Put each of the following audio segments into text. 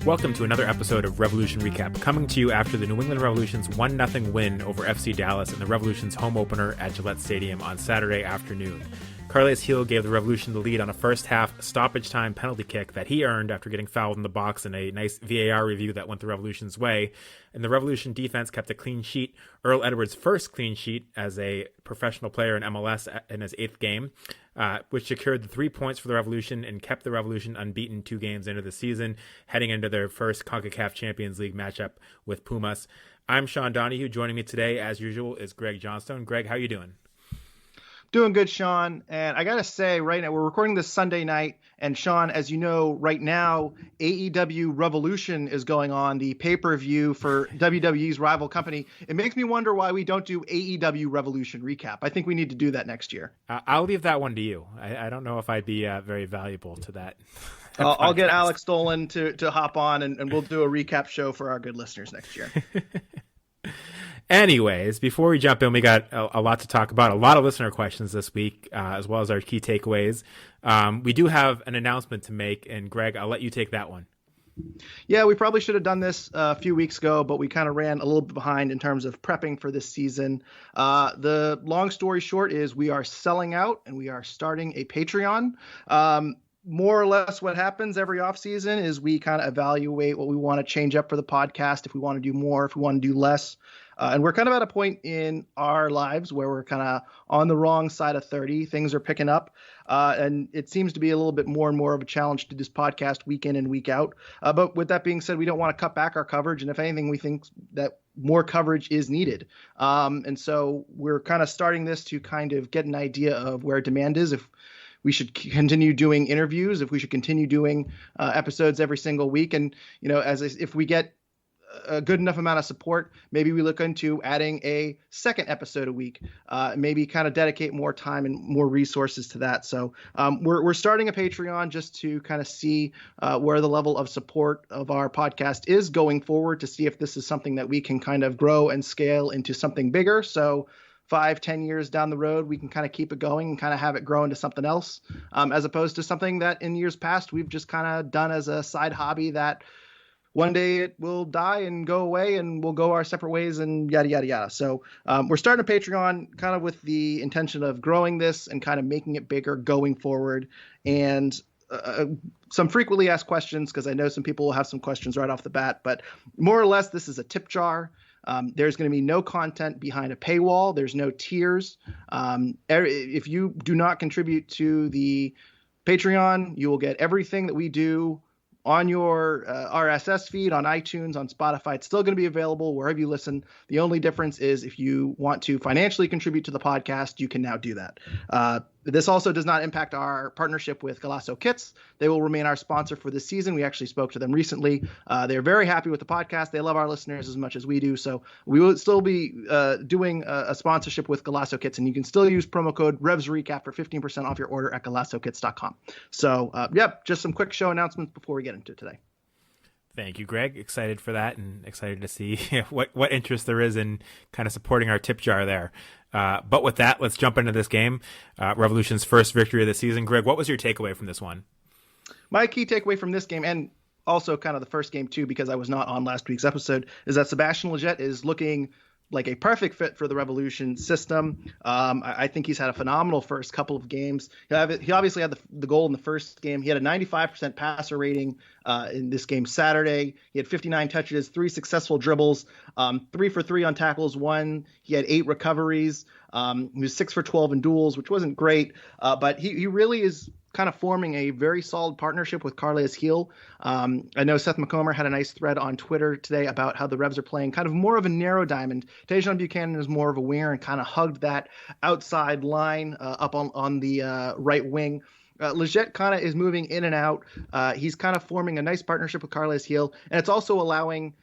Welcome to another episode of Revolution Recap, coming to you after the New England Revolution's 1-0 win over FC Dallas in the Revolution's home opener at Gillette Stadium on Saturday afternoon. Carles Gil gave the Revolution the lead on a first-half stoppage-time penalty kick that he earned after getting fouled in the box in a nice VAR review that went the Revolution's way. And the Revolution defense kept a clean sheet, Earl Edwards' first clean sheet as a professional player in MLS in his 8th game, which secured the 3 points for the Revolution and kept the Revolution unbeaten 2 games into the season, heading into their first CONCACAF Champions League matchup with Pumas. I'm Sean Donahue. Joining me today, as usual, is Greg Johnstone. Greg, how you doing? Doing good, Sean. And I got to say, right now, we're recording this Sunday night. And Sean, as you know, right now, AEW Revolution is going on, the pay-per-view for WWE's rival company. It makes me wonder why we don't do AEW Revolution recap. I think we need to do that next year. I'll leave that one to you. I don't know if I'd be very valuable to that. I'll get Alex Stolen to hop on, and we'll do a recap show for our good listeners next year. Anyways, before we jump in, we got a lot to talk about, a lot of listener questions this week, as well as our key takeaways. We do have an announcement to make, and Greg, I'll let you take that one. Yeah, we probably should have done this a few weeks ago, but we kind of ran a little bit behind in terms of prepping for this season. The long story short is we are selling out, and we are starting a Patreon. More or less what happens every offseason is we kind of evaluate what we want to change up for the podcast, if we want to do more, if we want to do less. And we're kind of at a point in our lives where we're kind of on the wrong side of 30. Things are picking up, and it seems to be a little bit more and more of a challenge to do this podcast week in and week out. But with that being said, we don't want to cut back our coverage. And if anything, we think that more coverage is needed. And so we're kind of starting this to kind of get an idea of where demand is, if we should continue doing interviews, if we should continue doing episodes every single week. And, you know, if we get a good enough amount of support, maybe we look into adding a second episode a week, maybe kind of dedicate more time and more resources to that. So we're starting a Patreon just to kind of see where the level of support of our podcast is going forward, to see if this is something that we can kind of grow and scale into something bigger. So 5-10 years down the road, we can kind of keep it going and kind of have it grow into something else, as opposed to something that in years past we've just kind of done as a side hobby that one day it will die and go away and we'll go our separate ways and yada, yada, yada. So we're starting a Patreon kind of with the intention of growing this and kind of making it bigger going forward. And some frequently asked questions, because I know some people will have some questions right off the bat, but more or less this is a tip jar. There's going to be no content behind a paywall. There's no tiers. If you do not contribute to the Patreon, you will get everything that we do on your RSS feed, on iTunes, on Spotify. It's still going to be available wherever you listen. The only difference is if you want to financially contribute to the podcast, you can now do that. This also does not impact our partnership with Golasso Kits. They will remain our sponsor for this season. We actually spoke to them recently. They're very happy with the podcast. They love our listeners as much as we do. So we will still be doing a sponsorship with Golasso Kits, and you can still use promo code RevsRecap for 15% off your order at GolassoKits.com. So, just some quick show announcements before we get into it today. Thank you, Greg. Excited for that, and excited to see what interest there is in kind of supporting our tip jar there. But with that, let's jump into this game. Revolution's first victory of the season. Greg, what was your takeaway from this one? My key takeaway from this game, and also kind of the first game too, because I was not on last week's episode, is that Sebastian Lletget is looking like a perfect fit for the Revolution system. I think he's had a phenomenal first couple of games. He obviously had the goal in the first game. He had a 95% passer rating in this game Saturday. He had 59 touches, 3 successful dribbles, 3 for 3 on tackles, 1. He had 8 recoveries. He was 6 for 12 in duels, which wasn't great, but he really is kind of forming a very solid partnership with Carles Gil. I know Seth McComber had a nice thread on Twitter today about how the Revs are playing kind of more of a narrow diamond. Tejan Buchanan is more of a winger and kind of hugged that outside line up on the right wing. Lletget kind of is moving in and out. He's kind of forming a nice partnership with Carles Gil, and it's also allowing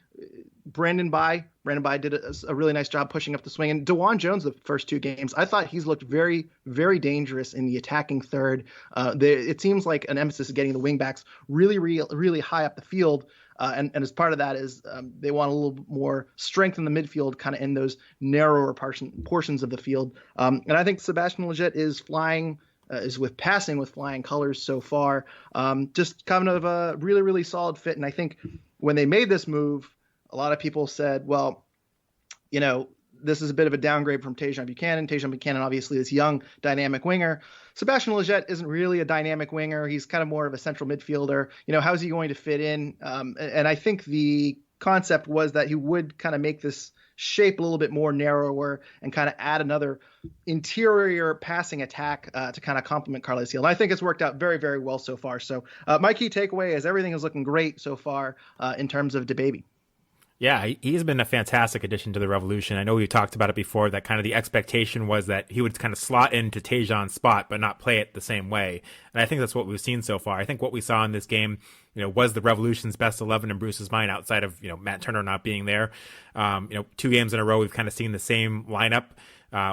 Brandon Bai did a really nice job pushing up the swing. And DeJuan Jones, the first 2 games, I thought he's looked very, very dangerous in the attacking third. It seems like an emphasis is getting the wingbacks really, really, really high up the field. And as part of that is they want a little more strength in the midfield, kind of in those narrower portions of the field. And I think Sebastian Lletget is flying is with passing with flying colors so far. Just kind of a really, really solid fit. And I think when they made this move, a lot of people said, well, this is a bit of a downgrade from Tajon Buchanan. Tajon Buchanan, obviously, is young, dynamic winger. Sebastian Lletget isn't really a dynamic winger. He's kind of more of a central midfielder. How's he going to fit in? And I think the concept was that he would kind of make this shape a little bit more narrower and kind of add another interior passing attack to kind of complement Carles Gil. And I think it's worked out very, very well so far. So my key takeaway is everything is looking great so far in terms of DeBaby. Yeah, he's been a fantastic addition to the Revolution. I know we talked about it before, that kind of the expectation was that he would kind of slot into Tajon's spot, but not play it the same way. And I think that's what we've seen so far. I think what we saw in this game, was the Revolution's best 11 in Bruce's mind, outside of, Matt Turner not being there. 2 games in a row, we've kind of seen the same lineup.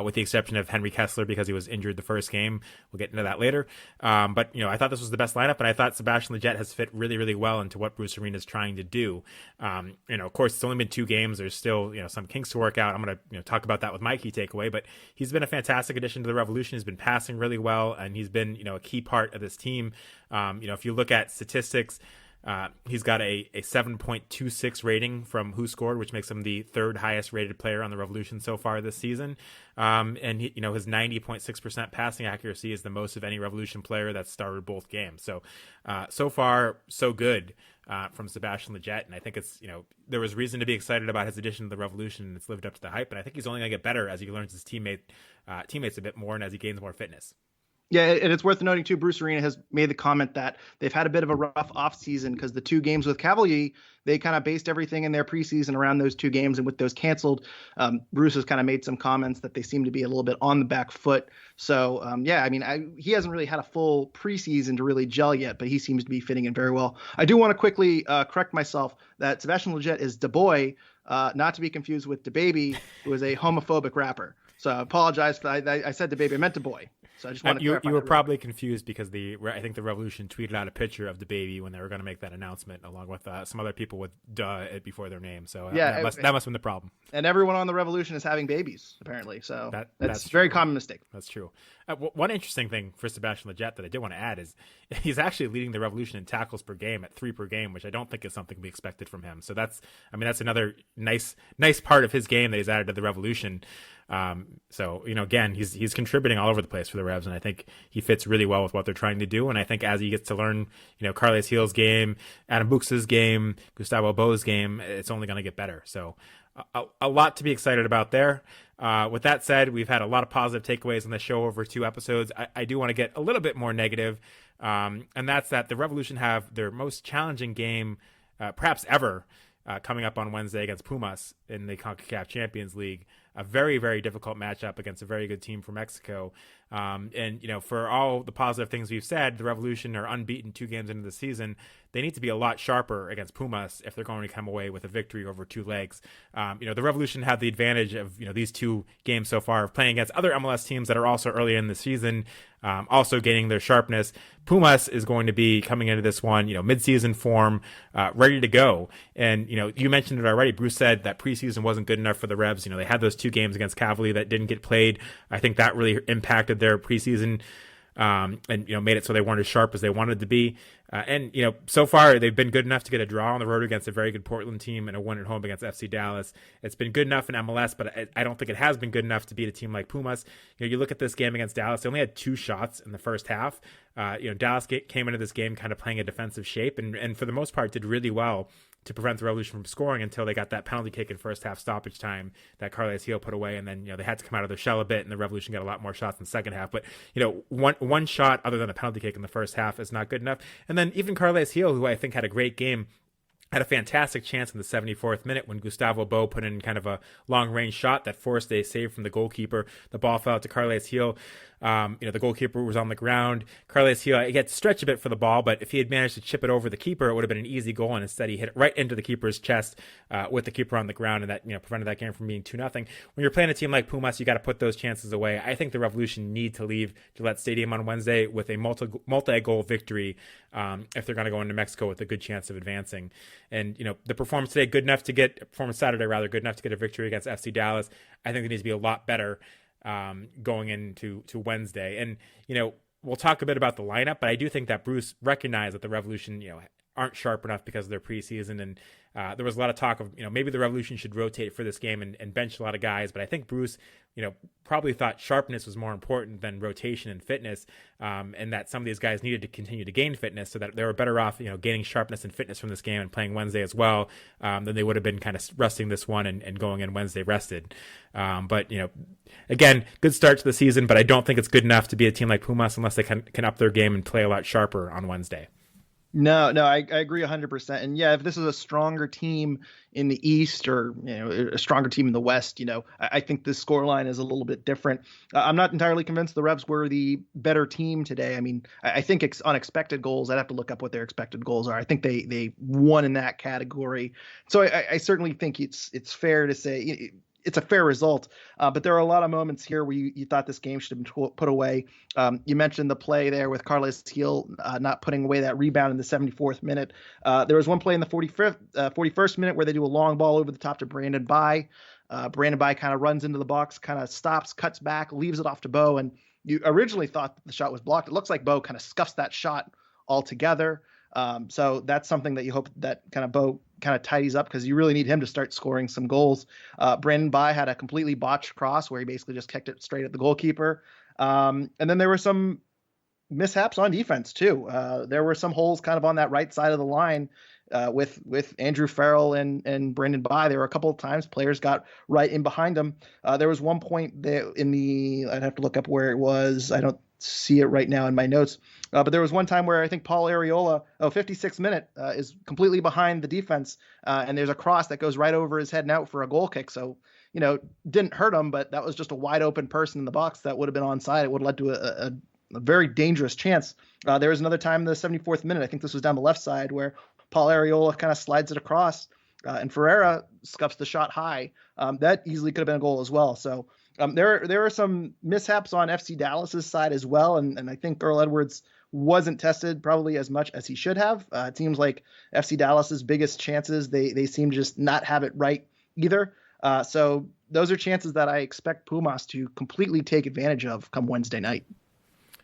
With the exception of Henry Kessler because he was injured the first game. We'll get into that later. But I thought this was the best lineup, and I thought Sebastian Lletget has fit really, really well into what Bruce Arena is trying to do. Of course, it's only been 2 games. There's still, some kinks to work out. I'm going to talk about that with my key takeaway, but he's been a fantastic addition to the Revolution. He's been passing really well, and he's been, a key part of this team. If you look at statistics, he's got a 7.26 rating from Who Scored, which makes him the 3rd highest rated player on the Revolution so far this season. And he, his 90.6% passing accuracy is the most of any Revolution player that's started both games. So, so far, so good from Sebastian Lletget. And I think it's, there was reason to be excited about his addition to the Revolution, and it's lived up to the hype. And I think he's only going to get better as he learns his teammates a bit more and as he gains more fitness. Yeah, and it's worth noting, too, Bruce Arena has made the comment that they've had a bit of a rough offseason because the 2 games with Cavalier, they kind of based everything in their preseason around those 2 games. And with those canceled, Bruce has kind of made some comments that they seem to be a little bit on the back foot. So, he hasn't really had a full preseason to really gel yet, but he seems to be fitting in very well. I do want to quickly correct myself that Sebastian Lletget is DeBoy, not to be confused with DeBaby, who is a homophobic rapper. So I apologize for that. I said DeBaby, I meant DeBoy. So I just want to clarify. You were probably confused because I think the Revolution tweeted out a picture of DeBaby when they were going to make that announcement, along with some other people with before their name. So that must have been the problem. And everyone on the Revolution is having babies, apparently. So that's a very common mistake. That's true. One interesting thing for Sebastian Lletget that I did want to add is he's actually leading the Revolution in tackles per game at 3 per game, which I don't think is something we expected from him. So that's another nice part of his game that he's added to the Revolution. Again, he's contributing all over the place for the Revs, and I think he fits really well with what they're trying to do. And I think as he gets to learn, Carles Gil's game, Adam Bux's game, Gustavo Bo's game, it's only going to get better. So a lot to be excited about there. With that said, we've had a lot of positive takeaways on the show over 2 episodes. I do want to get a little bit more negative, and that's that the Revolution have their most challenging game, perhaps ever, coming up on Wednesday against Pumas in the CONCACAF Champions League. A very, very difficult matchup against a very good team from Mexico. For all the positive things we've said, the Revolution are unbeaten 2 games into the season. They need to be a lot sharper against Pumas if they're going to come away with a victory over 2 legs. The Revolution have the advantage of, these 2 games so far of playing against other MLS teams that are also early in the season, also gaining their sharpness. Pumas is going to be coming into this one, mid-season form, ready to go. And, you mentioned it already. Bruce said that preseason wasn't good enough for the Revs. They had those 2 games against Cavalier that didn't get played. I think that really impacted their preseason and made it so they weren't as sharp as they wanted to be. So far they've been good enough to get a draw on the road against a very good Portland team and a win at home against FC Dallas. It's been good enough in MLS, but I don't think it has been good enough to beat a team like Pumas. You look at this game against Dallas, they only had 2 shots in the first half. Dallas came into this game kind of playing a defensive shape and for the most part did really well to prevent the Revolution from scoring until they got that penalty kick in first half stoppage time that Carles Gil put away. And then, they had to come out of their shell a bit and the Revolution got a lot more shots in the second half. But, one shot other than a penalty kick in the first half is not good enough. And then even Carles Gil, who I think had a great game, had a fantastic chance in the 74th minute when Gustavo Bo put in kind of a long-range shot that forced a save from the goalkeeper. The ball fell out to Carles Gil. The goalkeeper was on the ground. Carles Gil, he had to stretch a bit for the ball, but if he had managed to chip it over the keeper, it would have been an easy goal, and instead he hit it right into the keeper's chest with the keeper on the ground, and that prevented that game from being 2-0. When you're playing a team like Pumas, you got to put those chances away. I think the Revolution need to leave Gillette Stadium on Wednesday with a multi-goal victory if they're going to go into Mexico with a good chance of advancing. And the performance today, good enough to get a victory against FC Dallas. I think it needs to be a lot better going into Wednesday. And we'll talk a bit about the lineup, but I do think that Bruce recognized that the Revolution, aren't sharp enough because of their preseason. And there was a lot of talk of, maybe the Revolution should rotate for this game and bench a lot of guys. But I think Bruce, probably thought sharpness was more important than rotation and fitness, and that some of these guys needed to continue to gain fitness so that they were better off, gaining sharpness and fitness from this game and playing Wednesday as well, than they would have been kind of resting this one and going in Wednesday rested. But, again, good start to the season, but I don't think it's good enough to be a team like Pumas unless they can up their game and play a lot sharper on Wednesday. No, I agree 100%. And yeah, if this is a stronger team in the East or a stronger team in the West, I think this scoreline is a little bit different. I'm not entirely convinced the Revs were the better team today. I mean, I think on expected goals, I'd have to look up what their expected goals are. I think they won in that category. So I certainly think it's fair to say it's a fair result, but there are a lot of moments here where you thought this game should have been put away. You mentioned the play there with Carles Gil not putting away that rebound in the 74th minute. There was one play in the 41st minute where they do a long ball over the top to Brandon Bai. Brandon Bai kind of runs into the box, kind of stops, cuts back, leaves it off to Bo, and you originally thought that the shot was blocked. It looks like Bo kind of scuffs that shot altogether. So that's something that you hope that kind of Bo kind of tidies up because you really need him to start scoring some goals. Brandon Bai had a completely botched cross where he basically just kicked it straight at the goalkeeper. And then there were some mishaps on defense too. There were some holes kind of on that right side of the line with Andrew Farrell and Brandon Bai. There were a couple of times players got right in behind him. There was one point there I'd have to look up where it was. I don't see it right now in my notes. But there was one time where I think Paul Arriola, 56th minute, is completely behind the defense. And there's a cross that goes right over his head and out for a goal kick. So, didn't hurt him, but that was just a wide open person in the box that would have been onside. It would have led to a very dangerous chance. There was another time in the 74th minute, I think this was down the left side, where Paul Arriola kind of slides it across and Ferreira scuffs the shot high. That easily could have been a goal as well. So, there are some mishaps on FC Dallas's side as well, and I think Earl Edwards wasn't tested probably as much as he should have. It seems like FC Dallas's biggest chances, they seem to just not have it right either. So those are chances that I expect Pumas to completely take advantage of come Wednesday night.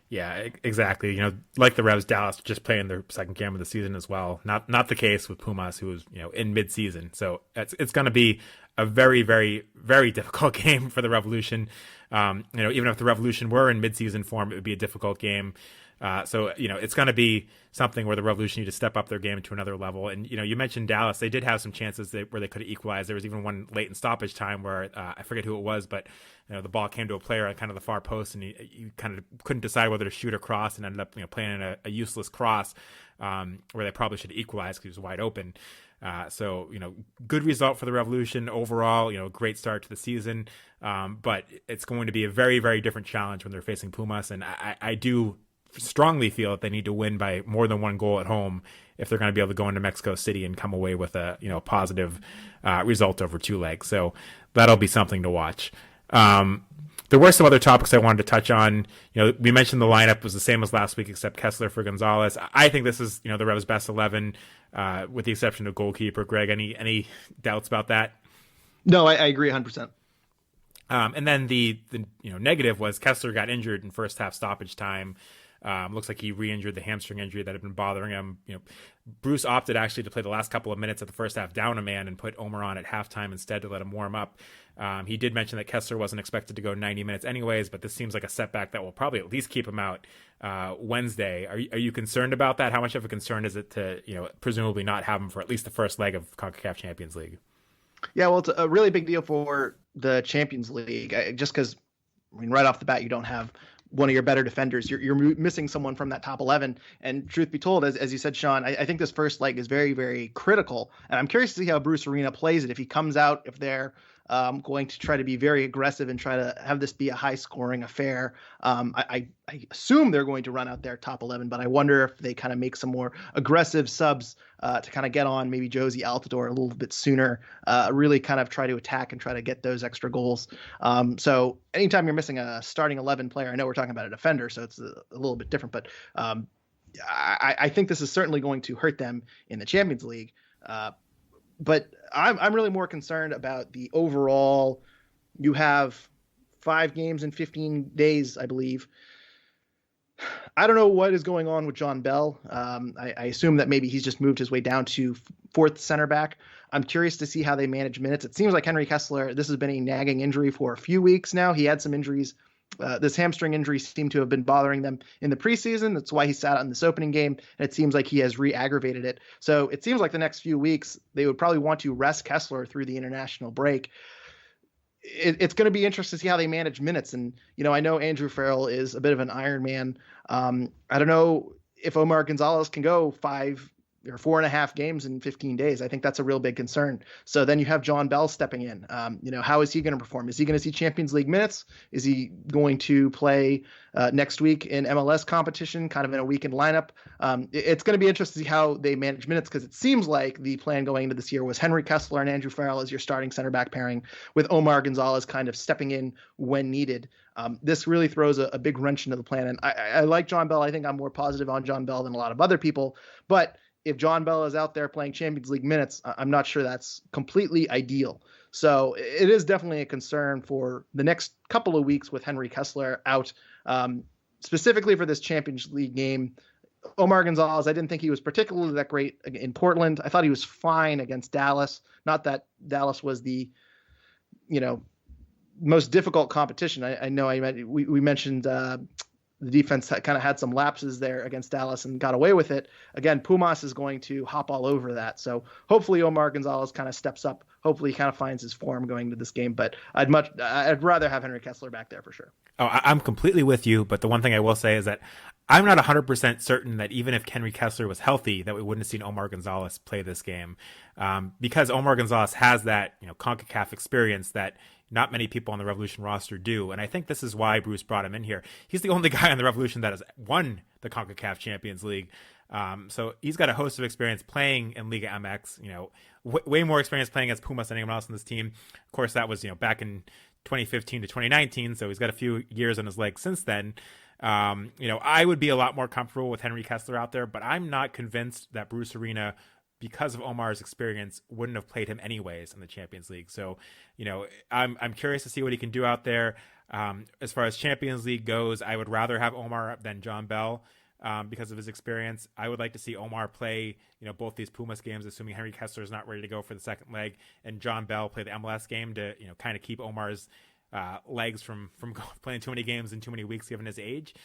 Yeah, exactly. Like the Revs, Dallas just playing their second game of the season as well. Not the case with Pumas, who was in mid-season. So it's going to be a very, very, very difficult game for the Revolution. Even if the Revolution were in mid-season form, it would be a difficult game. So it's going to be something where the Revolution need to step up their game to another level. And, you mentioned Dallas. They did have some chances where they could have equalized. There was even one late in stoppage time where I forget who it was, but the ball came to a player at kind of the far post, and you kind of couldn't decide whether to shoot or cross, and ended up playing in a useless cross where they probably should equalize because he was wide open. So, good result for the Revolution overall, great start to the season. But it's going to be a very, very different challenge when they're facing Pumas. And I do strongly feel that they need to win by more than one goal at home if they're going to be able to go into Mexico City and come away with a positive result over two legs. So that'll be something to watch. There were some other topics I wanted to touch on. We mentioned the lineup was the same as last week except Kessler for Gonzalez. I think this is the Revs' best 11 with the exception of goalkeeper. Greg, any doubts about that? No, I agree 100%. And then the negative was Kessler got injured in first half stoppage time. Looks like he re-injured the hamstring injury that had been bothering him. Bruce opted actually to play the last couple of minutes of the first half down a man and put Omer on at halftime instead to let him warm up. He did mention that Kessler wasn't expected to go 90 minutes anyways, but this seems like a setback that will probably at least keep him out Wednesday. Are you concerned about that? How much of a concern is it to presumably not have him for at least the first leg of CONCACAF Champions League? Yeah, well, it's a really big deal for the Champions League, just because right off the bat you don't have one of your better defenders. You're missing someone from that top 11. And truth be told, as you said, Sean, I think this first leg is very, very critical. And I'm curious to see how Bruce Arena plays it. If he comes out, if they're going to try to be very aggressive and try to have this be a high scoring affair. I assume they're going to run out their top 11, but I wonder if they kind of make some more aggressive subs to kind of get on maybe Josie Altidore a little bit sooner, really kind of try to attack and try to get those extra goals. So anytime you're missing a starting 11 player, I know we're talking about a defender, so it's a little bit different, but I think this is certainly going to hurt them in the Champions League. But I'm really more concerned about the overall. You have 5 games in 15 days, I believe. I don't know what is going on with John Bell. I assume that maybe he's just moved his way down to fourth center back. I'm curious to see how they manage minutes. It seems like Henry Kessler, this has been a nagging injury for a few weeks now. He had some injuries. This hamstring injury seemed to have been bothering them in the preseason. That's why he sat out in this opening game. And it seems like he has re-aggravated it. So it seems like the next few weeks, they would probably want to rest Kessler through the international break. It's going to be interesting to see how they manage minutes. And, I know Andrew Farrell is a bit of an Iron Man. I don't know if Omar Gonzalez can go 5 or 4.5 games in 15 days. I think that's a real big concern. So then you have John Bell stepping in. How is he going to perform? Is he going to see Champions League minutes? Is he going to play next week in MLS competition, kind of in a weakened lineup? It's going to be interesting to see how they manage minutes, because it seems like the plan going into this year was Henry Kessler and Andrew Farrell as your starting center back pairing, with Omar Gonzalez kind of stepping in when needed. This really throws a big wrench into the plan. And I like John Bell. I think I'm more positive on John Bell than a lot of other people. But if John Bell is out there playing Champions League minutes, I'm not sure that's completely ideal. So it is definitely a concern for the next couple of weeks with Henry Kessler out, specifically for this Champions League game. Omar Gonzalez, I didn't think he was particularly that great in Portland. I thought he was fine against Dallas. Not that Dallas was the, most difficult competition. I know we mentioned the defense kind of had some lapses there against Dallas and got away with it. Again, Pumas is going to hop all over that. So hopefully Omar Gonzalez kind of steps up. Hopefully he kind of finds his form going into this game. But I'd rather have Henry Kessler back there for sure. Oh, I'm completely with you. But the one thing I will say is that I'm not 100% certain that even if Henry Kessler was healthy, that we wouldn't have seen Omar Gonzalez play this game, because Omar Gonzalez has that CONCACAF experience that not many people on the Revolution roster do. And I think this is why Bruce brought him in here. He's the only guy on the Revolution that has won the CONCACAF Champions League. So he's got a host of experience playing in Liga MX, way more experience playing against Pumas than anyone else on this team. Of course, that was, back in 2015 to 2019. So he's got a few years on his legs since then. I would be a lot more comfortable with Henry Kessler out there, but I'm not convinced that Bruce Arena, because of Omar's experience, wouldn't have played him anyways in the Champions League. So, I'm curious to see what he can do out there. As far as Champions League goes, I would rather have Omar than John Bell because of his experience. I would like to see Omar play, both these Pumas games, assuming Henry Kessler is not ready to go for the second leg, and John Bell play the MLS game to, kind of keep Omar's legs from playing too many games in too many weeks given his age.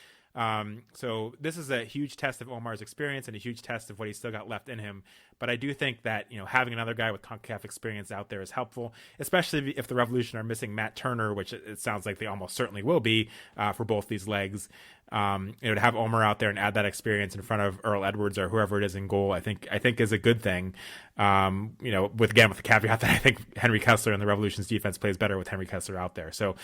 So this is a huge test of Omar's experience and a huge test of what he's still got left in him. But I do think that, having another guy with CONCACAF experience out there is helpful, especially if the Revolution are missing Matt Turner, which it sounds like they almost certainly will be for both these legs. To have Omar out there and add that experience in front of Earl Edwards or whoever it is in goal, I think is a good thing. With the caveat that I think Henry Kessler and the Revolution's defense plays better with Henry Kessler out there. So,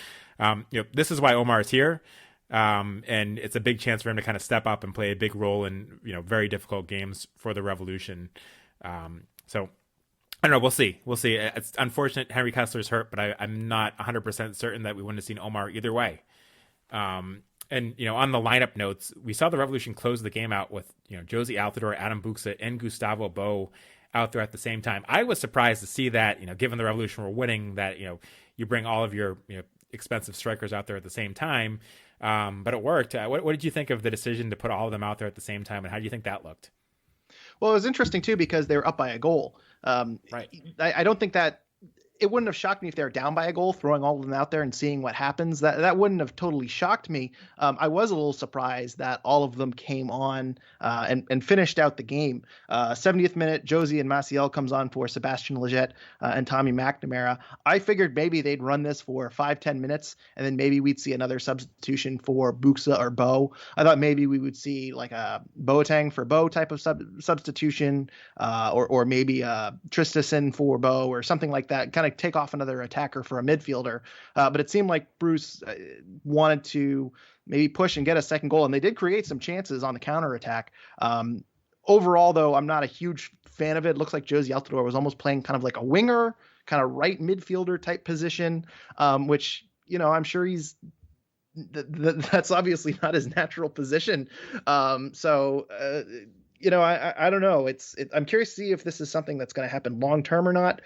this is why Omar is here. And it's a big chance for him to kind of step up and play a big role in, very difficult games for the Revolution. So I don't know. We'll see. It's unfortunate Henry Kessler's hurt, but I'm not 100% certain that we wouldn't have seen Omar either way. And, on the lineup notes, we saw the Revolution close the game out with, Josie Altidore, Adam Buxa, and Gustavo Bo out there at the same time. I was surprised to see that, given the Revolution were winning, that, you bring all of your, expensive strikers out there at the same time. But it worked. What did you think of the decision to put all of them out there at the same time, and how do you think that looked? Well, it was interesting too, because they were up by a goal. Right. I don't think that it wouldn't have shocked me if they were down by a goal, throwing all of them out there and seeing what happens. That wouldn't have totally shocked me. I was a little surprised that all of them came on and finished out the game. 70th minute, Josie and Maciel comes on for Sebastian Lletget and Tommy McNamara. I figured maybe they'd run this for 5-10 minutes, and then maybe we'd see another substitution for Buxa or Bo. I thought maybe we would see like a Boateng for Bo type of substitution, or maybe Tristison for Bo or something like that. Kind of take off another attacker for a midfielder. But it seemed like Bruce wanted to maybe push and get a second goal, and they did create some chances on the counterattack. Overall, though, I'm not a huge fan of it. It looks like Josie Altidore was almost playing kind of like a winger, kind of right midfielder type position, which, I'm sure he's that's obviously not his natural position. I don't know. I'm curious to see if this is something that's going to happen long term or not.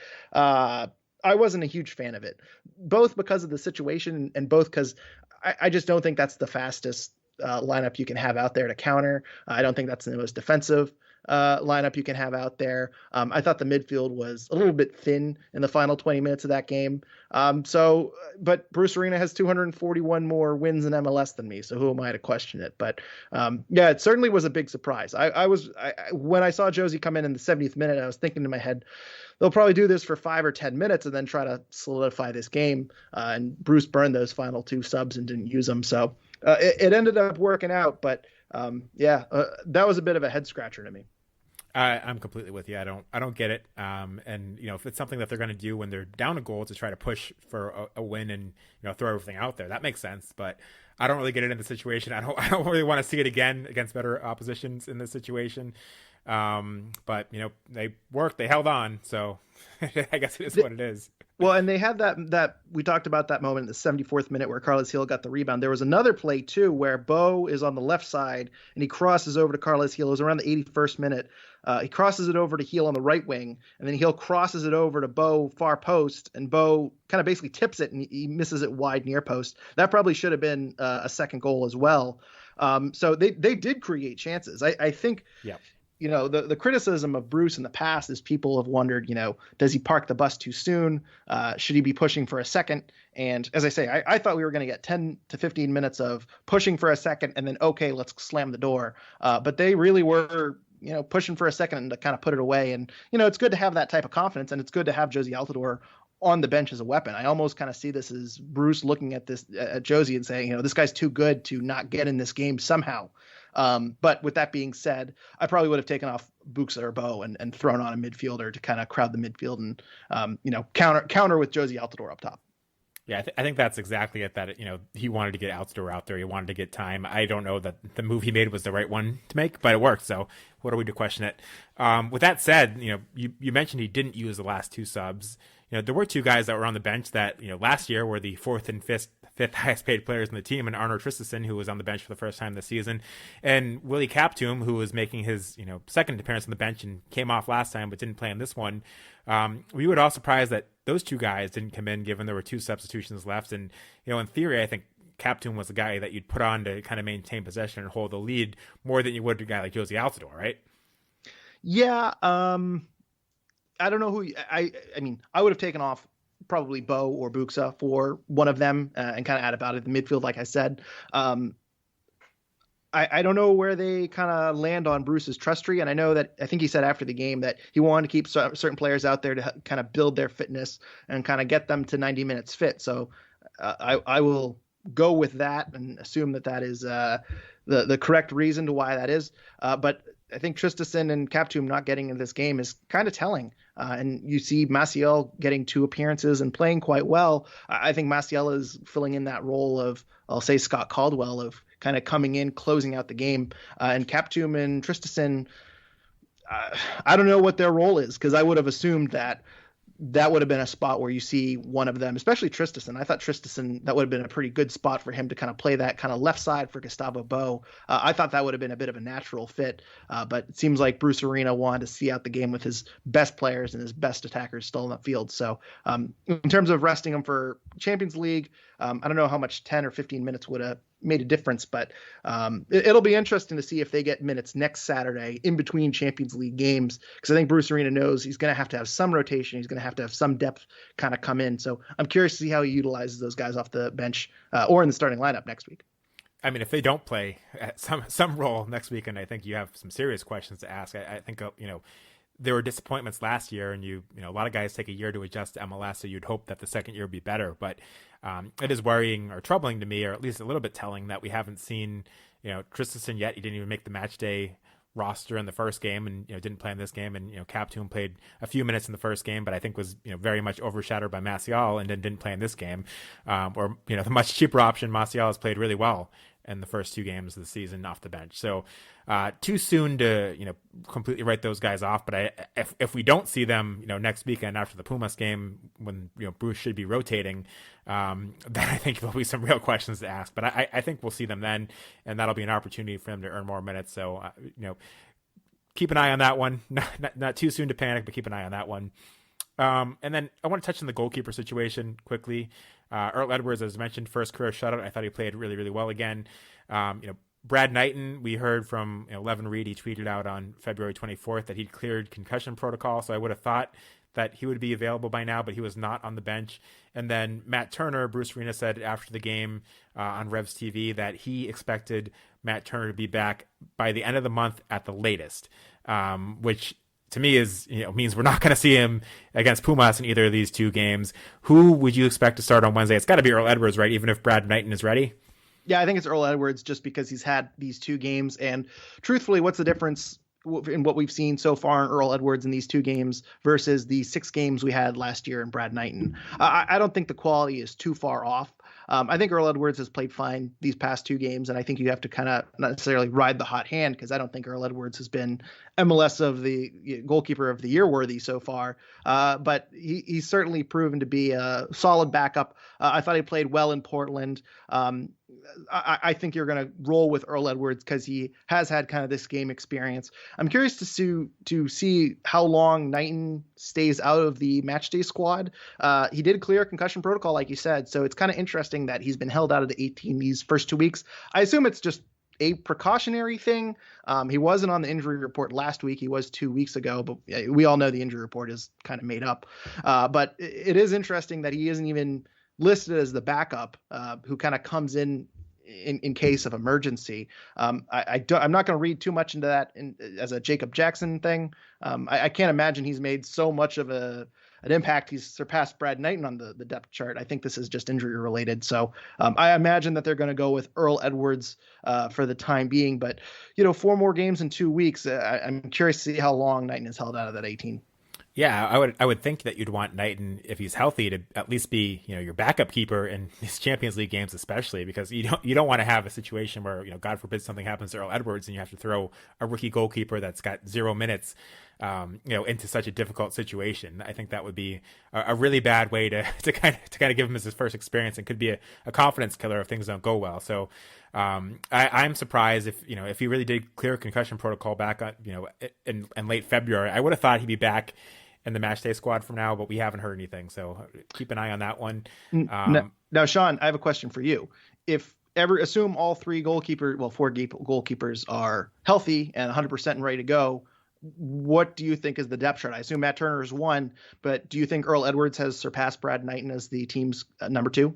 I wasn't a huge fan of it, both because of the situation and both because I just don't think that's the fastest lineup you can have out there to counter. I don't think that's the most defensive lineup you can have out there. I thought the midfield was a little bit thin in the final 20 minutes of that game. But Bruce Arena has 241 more wins in MLS than me, so who am I to question it? But yeah, it certainly was a big surprise. When I saw Josie come in the 70th minute, I was thinking in my head, they'll probably do this for 5 or 10 minutes and then try to solidify this game. And Bruce burned those final 2 subs and didn't use them. So it ended up working out. But that was a bit of a head scratcher to me. I'm completely with you. I don't get it. And if it's something that they're going to do when they're down a goal to try to push for a win and throw everything out there, that makes sense. But I don't really get it in the situation. I don't really want to see it again against better oppositions in this situation. But they worked. They held on. So I guess it is what it is. Well, and they had that we talked about that moment in the 74th minute where Carles Gil got the rebound. There was another play too where Bo is on the left side and he crosses over to Carles Gil. It was around the 81st minute. He crosses it over to Gil on the right wing, and then Gil crosses it over to Bo far post, and Bo kind of basically tips it and he misses it wide near post. That probably should have been a second goal as well. So they did create chances. I think. Yeah. The criticism of Bruce in the past is people have wondered, does he park the bus too soon? Should he be pushing for a second? And as I say, I thought we were going to get 10 to 15 minutes of pushing for a second and then, okay, let's slam the door. But they really were, pushing for a second to kind of put it away. And, it's good to have that type of confidence, and it's good to have Josie Altidore on the bench as a weapon. I almost kind of see this as Bruce looking at Josie and saying, this guy's too good to not get in this game somehow. But with that being said, I probably would have taken off Buxa or Bo and thrown on a midfielder to kind of crowd the midfield and, counter with Josie Altidore up top. Yeah, I think that's exactly it. That he wanted to get Altidore out there. He wanted to get time. I don't know that the move he made was the right one to make, but it worked. So what are we to question it? With that said, you mentioned he didn't use the last 2 subs. There were 2 guys that were on the bench that last year were the 4th and 5th highest paid players in the team, and Arno Tristison, who was on the bench for the first time this season, and Willie Captoom, who was making his second appearance on the bench and came off last time but didn't play in this one. We were all surprised that those 2 guys didn't come in, given there were 2 substitutions left. And in theory, I think Captoom was the guy that you'd put on to kind of maintain possession and hold the lead more than you would a guy like Josie Altidore, right? Yeah. I don't know who I mean, I would have taken off probably Bo or Buxa for one of them and kind of add about it. The midfield, like I said, I don't know where they kind of land on Bruce's trust tree. And I think he said after the game that he wanted to keep certain players out there to kind of build their fitness and kind of get them to 90 minutes fit. So I will go with that and assume that is the correct reason to why that is. But I think Tristison and Captoom not getting in this game is kind of telling. And you see Maciel getting 2 appearances and playing quite well. I think Maciel is filling in that role of, I'll say, Scott Caldwell, of kind of coming in, closing out the game. And Captoom and Tristison, I don't know what their role is, because I would have assumed that would have been a spot where you see one of them, especially Tristison. I thought Tristison, that would have been a pretty good spot for him to kind of play that kind of left side for Gustavo Bo. I thought that would have been a bit of a natural fit, but it seems like Bruce Arena wanted to see out the game with his best players and his best attackers still in the field. So in terms of resting him for Champions League, I don't know how much 10 or 15 minutes would have made a difference, but it'll be interesting to see if they get minutes next Saturday in between Champions League games, because I think Bruce Arena knows he's going to have some rotation. He's going to have some depth kind of come in. So I'm curious to see how he utilizes those guys off the bench or in the starting lineup next week. I mean, if they don't play at some role next weekend, I think you have some serious questions to ask. I think there were disappointments last year, and a lot of guys take a year to adjust to MLS, so you'd hope that the second year would be better. But it is worrying or troubling to me, or at least a little bit telling, that we haven't seen Tristison yet. He didn't even make the match day roster in the first game, and didn't play in this game. And Captoom played a few minutes in the first game, but I think was very much overshadowed by Maciel, and then didn't play in this game. Or the much cheaper option, Maciel, has played really well in the first 2 games of the season off the bench. So too soon to completely write those guys off. But if we don't see them next weekend after the Pumas game, when Bruce should be rotating, then I think there'll be some real questions to ask. But I think we'll see them then, and that'll be an opportunity for them to earn more minutes. So keep an eye on that one. Not too soon to panic, but keep an eye on that one. And then I want to touch on the goalkeeper situation quickly. Earl Edwards, as mentioned, first career shutout. I thought he played really, really well again. Brad Knighton, we heard from Levin Reed. He tweeted out on February 24th that he'd cleared concussion protocol. So I would have thought that he would be available by now, but he was not on the bench. And then Matt Turner, Bruce Arena said after the game on Revs TV that he expected Matt Turner to be back by the end of the month at the latest, which to me is means we're not going to see him against Pumas in either of these two games. Who would you expect to start on Wednesday? It's got to be Earl Edwards, right? Even if Brad Knighton is ready. Yeah, I think it's Earl Edwards just because he's had these two games. And truthfully, what's the difference in what we've seen so far in Earl Edwards in these two games versus the 6 games we had last year in Brad Knighton? I don't think the quality is too far off. I think Earl Edwards has played fine these past 2 games, and I think you have to kind of not necessarily ride the hot hand because I don't think Earl Edwards has been MLS of the goalkeeper of the year worthy so far. But he's certainly proven to be a solid backup. I thought he played well in Portland. I think you're going to roll with Earl Edwards because he has had kind of this game experience. I'm curious to see how long Knighton stays out of the matchday squad. He did clear concussion protocol, like you said, so it's kind of interesting that he's been held out of the 18 these first 2 weeks. I assume it's just a precautionary thing. He wasn't on the injury report last week. He was 2 weeks ago, but we all know the injury report is kind of made up. But it is interesting that he isn't even listed as the backup who kind of comes in case of emergency. I'm not going to read too much into that as a Jacob Jackson thing. I can't imagine he's made so much of an impact. He's surpassed Brad Knighton on the depth chart. I think this is just injury related. So I imagine that they're going to go with Earl Edwards for the time being. But 4 more games in 2 weeks. I'm curious to see how long Knighton is held out of that 18. Yeah, I would think that you'd want Knighton, if he's healthy, to at least be your backup keeper in these Champions League games, especially because you don't want to have a situation where God forbid something happens to Earl Edwards and you have to throw a rookie goalkeeper that's got 0 minutes into such a difficult situation. I think that would be a really bad way to kind of give him as his first experience and could be a confidence killer if things don't go well. So I'm surprised if he really did clear concussion protocol back on in late February. I would have thought he'd be back in the matchday squad from now, but we haven't heard anything. So keep an eye on that one. Now, Sean, I have a question for you. If ever assume all 4 goalkeepers are healthy and 100% and ready to go, what do you think is the depth chart? I assume Matt Turner is 1, but do you think Earl Edwards has surpassed Brad Knighton as the team's number 2?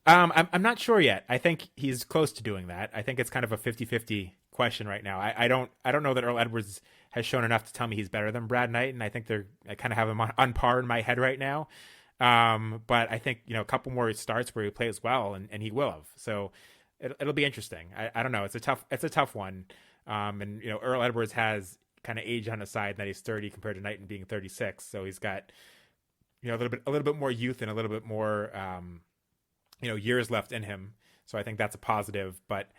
I'm not sure yet. I think he's close to doing that. I think it's kind of a 50-50 question right now. I don't know that Earl Edwards has shown enough to tell me he's better than Brad Knighton. I think I kind of have him on par in my head right now. But I think, a couple more starts where he plays well and he will have. So it'll be interesting. I don't know. It's a tough one. And Earl Edwards has kind of age on his side that he's 30 compared to Knighton being 36. So he's got, a little bit more youth and a little bit more, years left in him. So I think that's a positive, but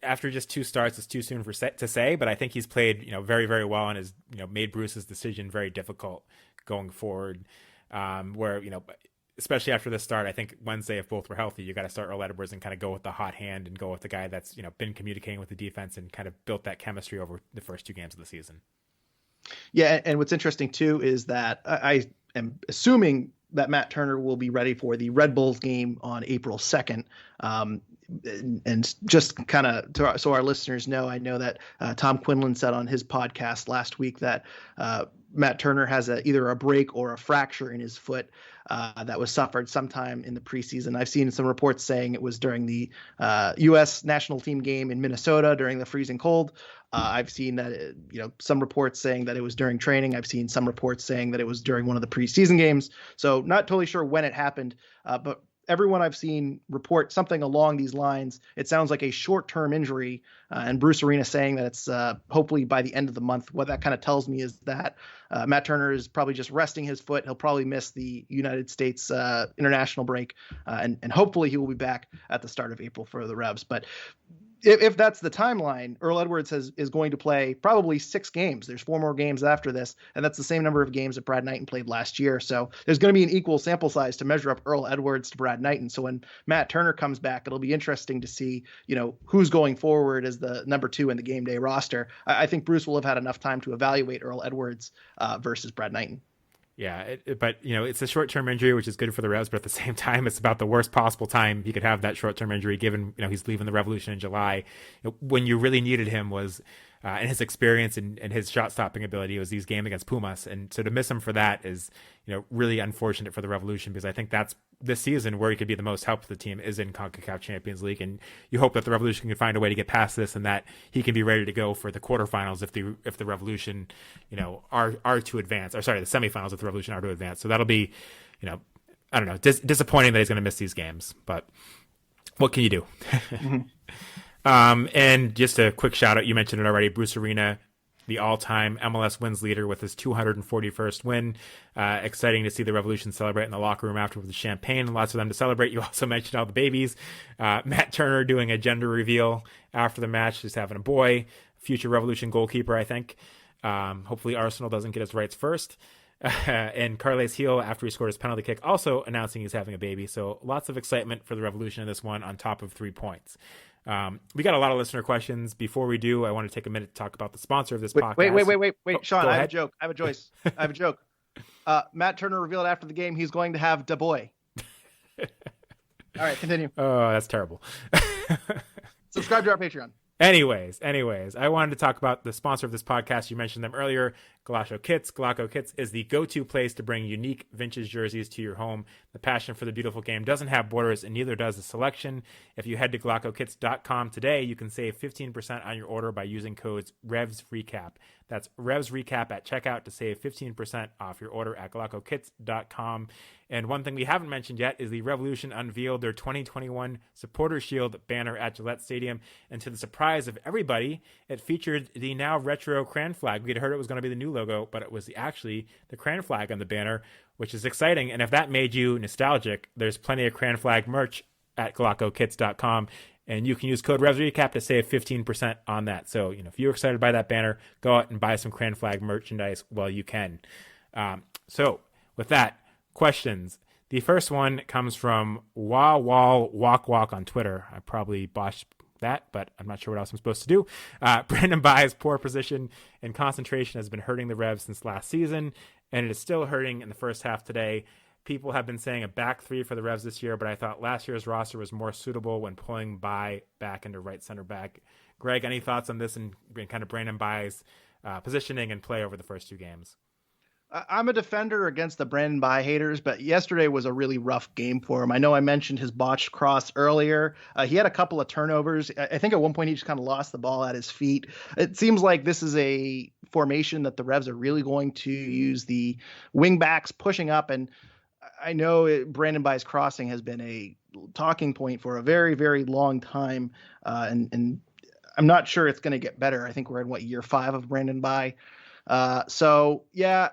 after just 2 starts, it's too soon to say, but I think he's played, very, very well and has, made Bruce's decision very difficult going forward. Where, especially after this start, I think Wednesday, if both were healthy, you got to start Earl Edwards and kind of go with the hot hand and go with the guy that's, been communicating with the defense and kind of built that chemistry over the first 2 games of the season. Yeah. And what's interesting too, is that I am assuming that Matt Turner will be ready for the Red Bulls game on April 2nd. And just kind of so our listeners know, I know that Tom Quinlan said on his podcast last week that Matt Turner has either a break or a fracture in his foot that was suffered sometime in the preseason. I've seen some reports saying it was during the U.S. national team game in Minnesota during the freezing cold. I've seen that, some reports saying that it was during training. I've seen some reports saying that it was during one of the preseason games. So not totally sure when it happened, but everyone I've seen report something along these lines. It sounds like a short-term injury, and Bruce Arena saying that it's hopefully by the end of the month. What that kind of tells me is that Matt Turner is probably just resting his foot. He'll probably miss the United States international break, and hopefully he will be back at the start of April for the Revs. But if that's the timeline, Earl Edwards is going to play probably 6 games. There's 4 more games after this, and that's the same number of games that Brad Knighton played last year. So there's going to be an equal sample size to measure up Earl Edwards to Brad Knighton. So when Matt Turner comes back, it'll be interesting to see, who's going forward as the number 2 in the game day roster. I think Bruce will have had enough time to evaluate Earl Edwards versus Brad Knighton. Yeah, but it's a short-term injury, which is good for the Revs, but at the same time, it's about the worst possible time he could have that short-term injury, given he's leaving the Revolution in July. When you really needed him was and his experience and his shot-stopping ability was these games against Pumas, and so to miss him for that is really unfortunate for the Revolution, because I think that's this season where he could be the most help to the team is in CONCACAF Champions League, and you hope that the Revolution can find a way to get past this and that he can be ready to go for the quarterfinals if the Revolution are to advance, or sorry, the semifinals if the Revolution are to advance. So that'll be I don't know, disappointing that he's going to miss these games, but what can you do? Mm-hmm. And just a quick shout out, you mentioned it already, Bruce Arena, the all-time MLS wins leader with his 241st win. Exciting to see the Revolution celebrate in the locker room after with the champagne. Lots of them to celebrate. You also mentioned all the babies. Matt Turner doing a gender reveal after the match, just having a boy, future Revolution goalkeeper, I think. Hopefully Arsenal doesn't get his rights first. And Carles Gil, after he scored his penalty kick, also announcing he's having a baby. So lots of excitement for the Revolution in this one on top of 3 points. We got a lot of listener questions. Before we do, I want to take a minute to talk about the sponsor of this podcast. Wait, Sean, I have a joke. Matt Turner revealed after the game he's going to have da boy. All right, continue. Oh, that's terrible. Subscribe to our Patreon. Anyways, I wanted to talk about the sponsor of this podcast. You mentioned them earlier, Golaco Kits. Golaco Kits is the go-to place to bring unique vintage jerseys to your home. The passion for the beautiful game doesn't have borders, and neither does the selection. If you head to GolacoKits.com today, you can save 15% on your order by using codes REVSRECAP. That's REVSRECAP at checkout to save 15% off your order at GolacoKits.com. And one thing we haven't mentioned yet is the Revolution unveiled their 2021 Supporter Shield banner at Gillette Stadium. And to the surprise of everybody, it featured the now retro Cran flag. We had heard it was going to be the new logo, but it was actually the Cran flag on the banner, which is exciting. And if that made you nostalgic, there's plenty of Cran flag merch at GolacoKits.com. And you can use code REVSRECAP to save 15% on that. So, if you're excited by that banner, go out and buy some Cran flag merchandise while you can. So with that, questions. The first one comes from Walk on Twitter. I probably botched that, but I'm not sure what else I'm supposed to do. Brandon Bye's poor position and concentration has been hurting the Revs since last season, and it is still hurting in the first half today. People have been saying a back three for the Revs this year, but I thought last year's roster was more suitable when pulling Bye back into right center back. Greg, any thoughts on this and kind of Brandon Bye's positioning and play over the first two games? I'm a defender against the Brandon Bye haters, but yesterday was a really rough game for him. I know I mentioned his botched cross earlier. He had a couple of turnovers. I think at one point he just kind of lost the ball at his feet. It seems like this is a formation that the Revs are really going to use the wing backs pushing up, and I know Brandon Bye's crossing has been a talking point for a very, very long time, and I'm not sure it's going to get better. I think we're in year 5 of Brandon Bye. So yeah,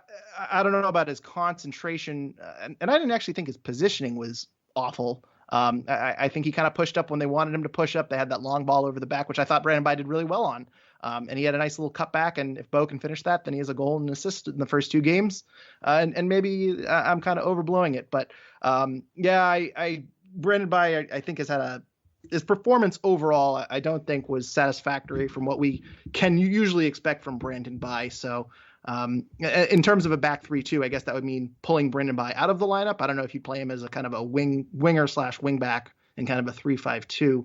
I don't know about his concentration, and I didn't actually think his positioning was awful. I think he kind of pushed up when they wanted him to push up. They had that long ball over the back, which I thought Brandon Bye did really well on. And he had a nice little cutback, and if Bo can finish that, then he has a goal and an assist in the first 2 games. And maybe I'm kind of overblowing it, but Brandon Bye, I think has had his performance overall, I don't think was satisfactory from what we can usually expect from Brandon Bye. So in terms of a back 3-2, I guess that would mean pulling Brandon Bye out of the lineup. I don't know if you play him as a kind of a winger / wing back in kind of a 3-5-2.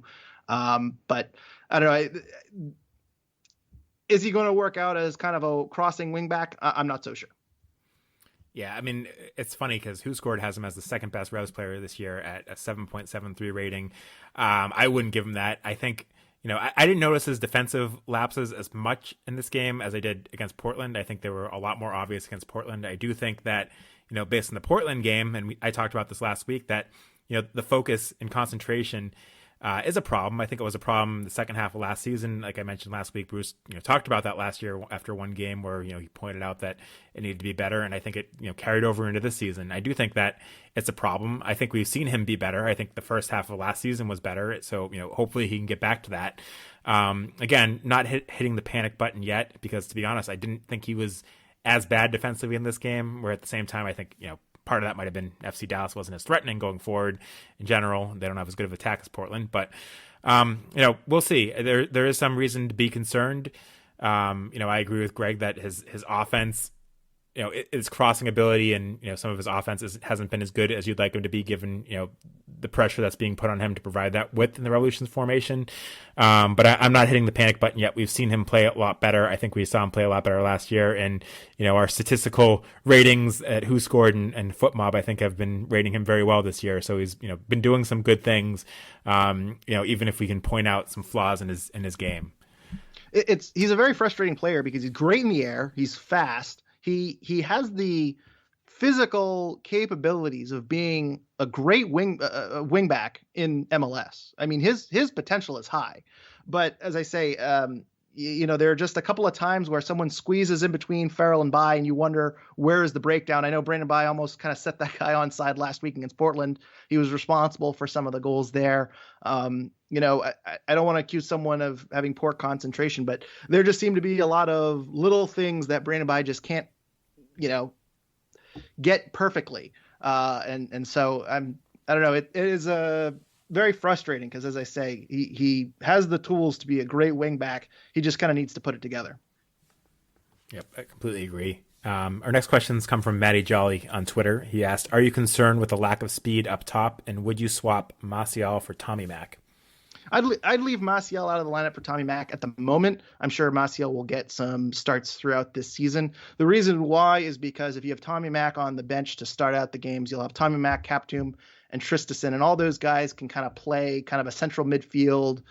But I don't know. Is he going to work out as kind of a crossing wing back? I'm not so sure. Yeah, I mean, it's funny because Who Scored has him as the second best Revs player this year at a 7.73 rating. I wouldn't give him that. I think, I didn't notice his defensive lapses as much in this game as I did against Portland. I think they were a lot more obvious against Portland. I do think that, based on the Portland game, and I talked about this last week, that, the focus and concentration is a problem. I think it was a problem the second half of last season. Like I mentioned last week, Bruce, talked about that last year after one game where, he pointed out that it needed to be better. And I think it, carried over into this season. I do think that it's a problem. I think we've seen him be better. I think the first half of last season was better. So, hopefully he can get back to that. Again, not hitting the panic button yet, because to be honest, I didn't think he was as bad defensively in this game, where at the same time, I think, part of that might have been FC Dallas wasn't as threatening going forward in general. They don't have as good of attack as Portland, but we'll see. There is some reason to be concerned. I agree with Greg that his offense his crossing ability and some of his offense hasn't been as good as you'd like him to be, given the pressure that's being put on him to provide that width in the Revolution's formation. But I'm not hitting the panic button yet. We've seen him play a lot better. I think we saw him play a lot better last year, and our statistical ratings at Who Scored and FootMob, I think, have been rating him very well this year. So he's been doing some good things. Even if we can point out some flaws in his game. He's a very frustrating player because he's great in the air. He's fast. He has the physical capabilities of being a great wing back in MLS. I mean, his potential is high, but as I say, there are just a couple of times where someone squeezes in between Farrell and Bai, and you wonder, where is the breakdown? I know Brandon Bai almost kind of set that guy onside last week against Portland. He was responsible for some of the goals there. I don't want to accuse someone of having poor concentration, but there just seem to be a lot of little things that Brandon Bai just can't, get perfectly. And so I don't know. It is very frustrating because, as I say, he has the tools to be a great wing back. He just kind of needs to put it together. Yep, I completely agree. Our next questions come from Matty Jolly on Twitter. He asked, are you concerned with the lack of speed up top, and would you swap Martial for Tommy Mack? I'd leave Martial out of the lineup for Tommy Mack at the moment. I'm sure Martial will get some starts throughout this season. The reason why is because if you have Tommy Mack on the bench to start out the games, you'll have Tommy Mack, Captum, and Tristison, and all those guys can kind of play kind of a central midfield,